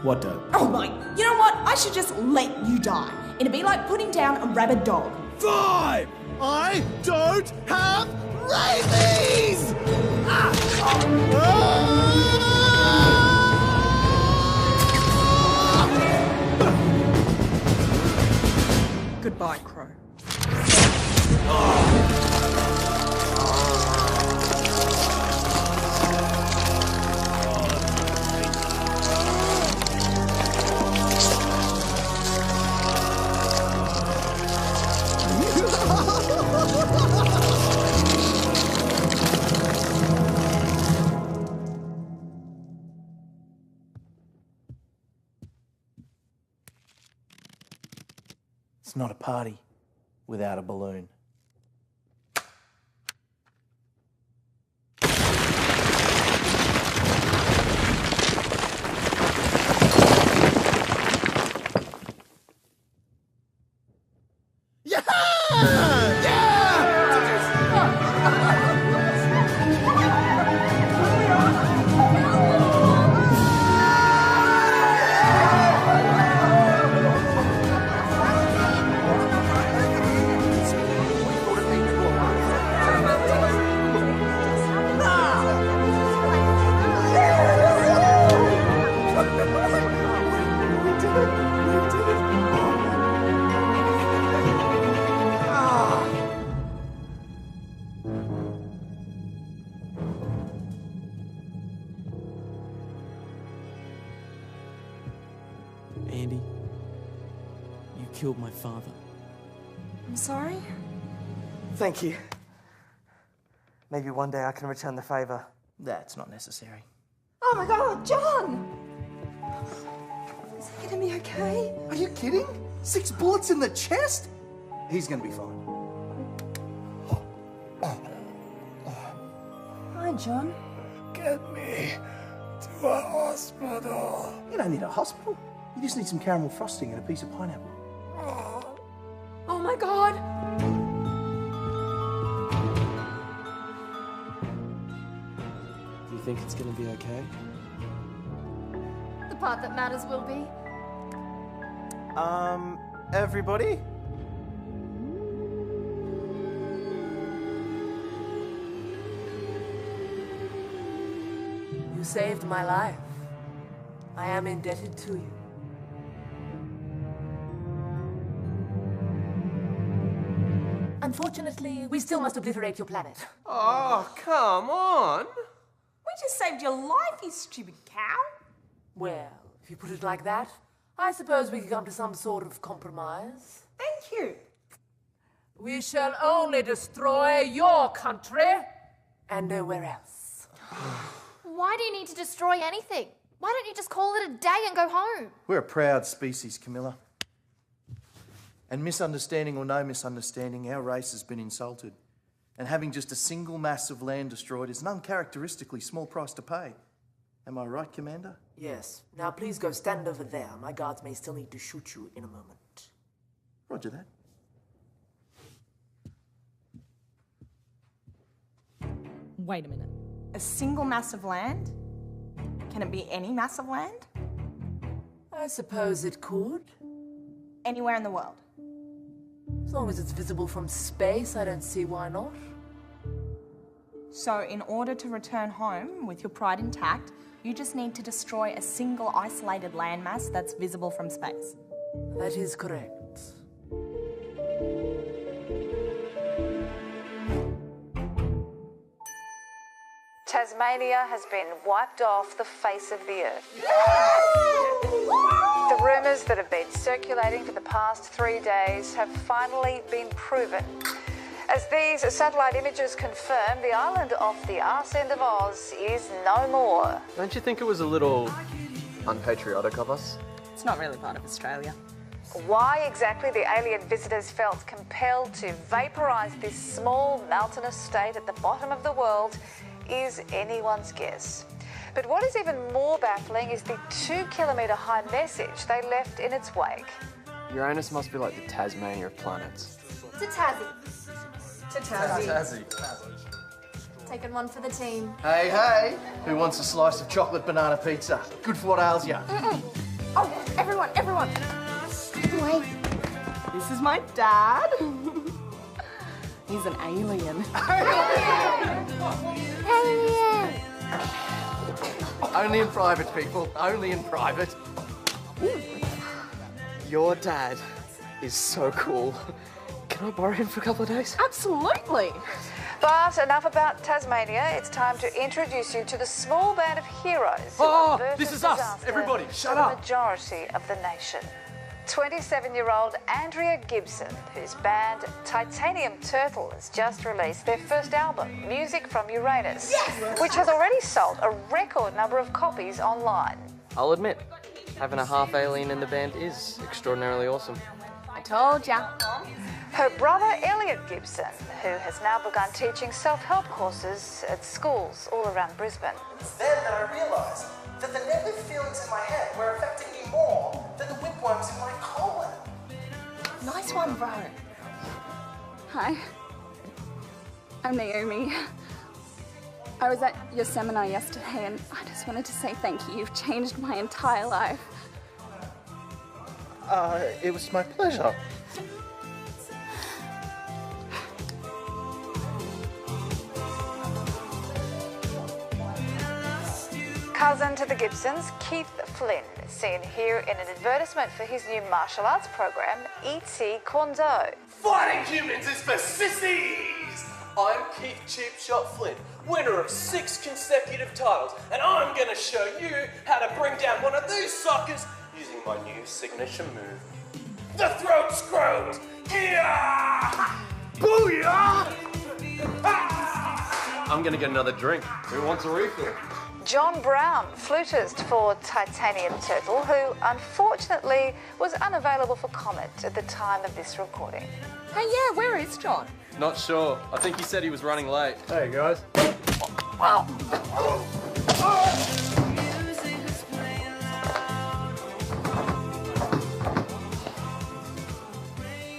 What dirt? Oh my, you know what? I should just let you die. It'd be like putting down a rabid dog. 5! I don't have rabies! Goodbye, Crow. It's not a party without a balloon. Andy, you killed my father. I'm sorry? Thank you. Maybe one day I can return the favor. That's not necessary. Oh my God, John! Is he gonna be okay? Are you kidding? 6 bullets in the chest? He's gonna be fine. Hi, John. Get me to a hospital. You don't need a hospital. You just need some caramel frosting and a piece of pineapple. Oh my God! Do you think it's gonna be okay? The part that matters will be. Everybody? You saved my life. I am indebted to you. Unfortunately, we still must obliterate your planet. Oh, come on! We just saved your life, you stupid cow. Well, if you put it like that, I suppose we can come to some sort of compromise. Thank you. We shall only destroy your country and nowhere else. Why do you need to destroy anything? Why don't you just call it a day and go home? We're a proud species, Camilla. And misunderstanding or no misunderstanding, our race has been insulted. And having just a single mass of land destroyed is an uncharacteristically small price to pay. Am I right, Commander? Yes. Now please go stand over there. My guards may still need to shoot you in a moment. Roger that. Wait a minute. A single mass of land? Can it be any mass of land? I suppose it could. Anywhere in the world? As long as it's visible from space, I don't see why not. So, in order to return home with your pride intact, you just need to destroy a single isolated landmass that's visible from space. That is correct. Tasmania has been wiped off the face of the earth. The rumours that have been circulating for the past 3 days have finally been proven. As these satellite images confirm, the island off the arse end of Oz is no more. Don't you think it was a little unpatriotic of us? It's not really part of Australia. Why exactly the alien visitors felt compelled to vaporise this small mountainous state at the bottom of the world is anyone's guess. But what is even more baffling is the 2-kilometre high message they left in its wake. Uranus must be like the Tasmania of planets. To Tassie. To Tassie. Taking one for the team. Hey, hey! Who wants a slice of chocolate banana pizza? Good for what ails ya. Oh, everyone! Wait. This is my dad. He's an alien. Alien! Only in private, people. Only in private. Your dad is so cool. Can I borrow him for a couple of days? Absolutely. But enough about Tasmania. It's time to introduce you to the small band of heroes who averted this is us. disaster Everybody, shut for up. the majority of the nation. 27-year-old Andrea Gibson, whose band Titanium Turtle has just released their first album, Music from Uranus, which has already sold a record number of copies online. I'll admit, having a half alien in the band is extraordinarily awesome. I told ya. Her brother Elliot Gibson, who has now begun teaching self-help courses at schools all around Brisbane. It's then that I realised that the negative feelings in my head were affecting me more than the whipworms in my colon. Nice one, bro. Hi, I'm Naomi. I was at your seminar yesterday and I just wanted to say thank you. You've changed my entire life. It was my pleasure. Cousin to the Gibsons, Keith Flynn, seen here in an advertisement for his new martial arts program, E.T. Kondo. Fighting humans is for sissies! I'm Keith Cheap Shot Flynn, winner of 6 consecutive titles, and I'm gonna show you how to bring down one of these suckers using my new signature move. The throat scrot! Yeah! Booyah! Ah! I'm gonna get another drink. Who wants a refill? John Brown, flutist for Titanium Turtle, who unfortunately was unavailable for comment at the time of this recording. Hey, yeah, where is John? Not sure. I think he said he was running late. Hey, guys. Wow.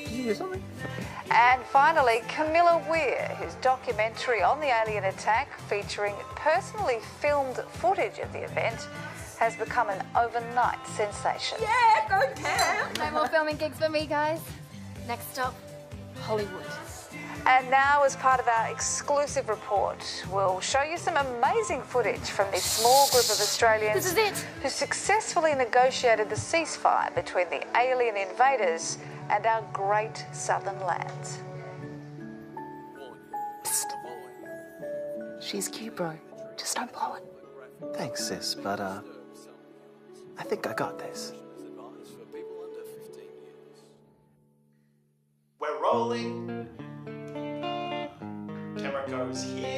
Did you hear something? And finally, Camilla Weir, whose documentary on the alien attack featuring personally filmed footage of the event has become an overnight sensation. Yeah, go Cam! No more filming gigs for me, guys. Next stop, Hollywood. And now, as part of our exclusive report, we'll show you some amazing footage from this small group of Australians This is it. who successfully negotiated the ceasefire between the alien invaders and our great southern lands. Psst. She's cute, bro. Just don't blow it. Thanks, sis, but I think I got this. We're rolling. Camera goes here.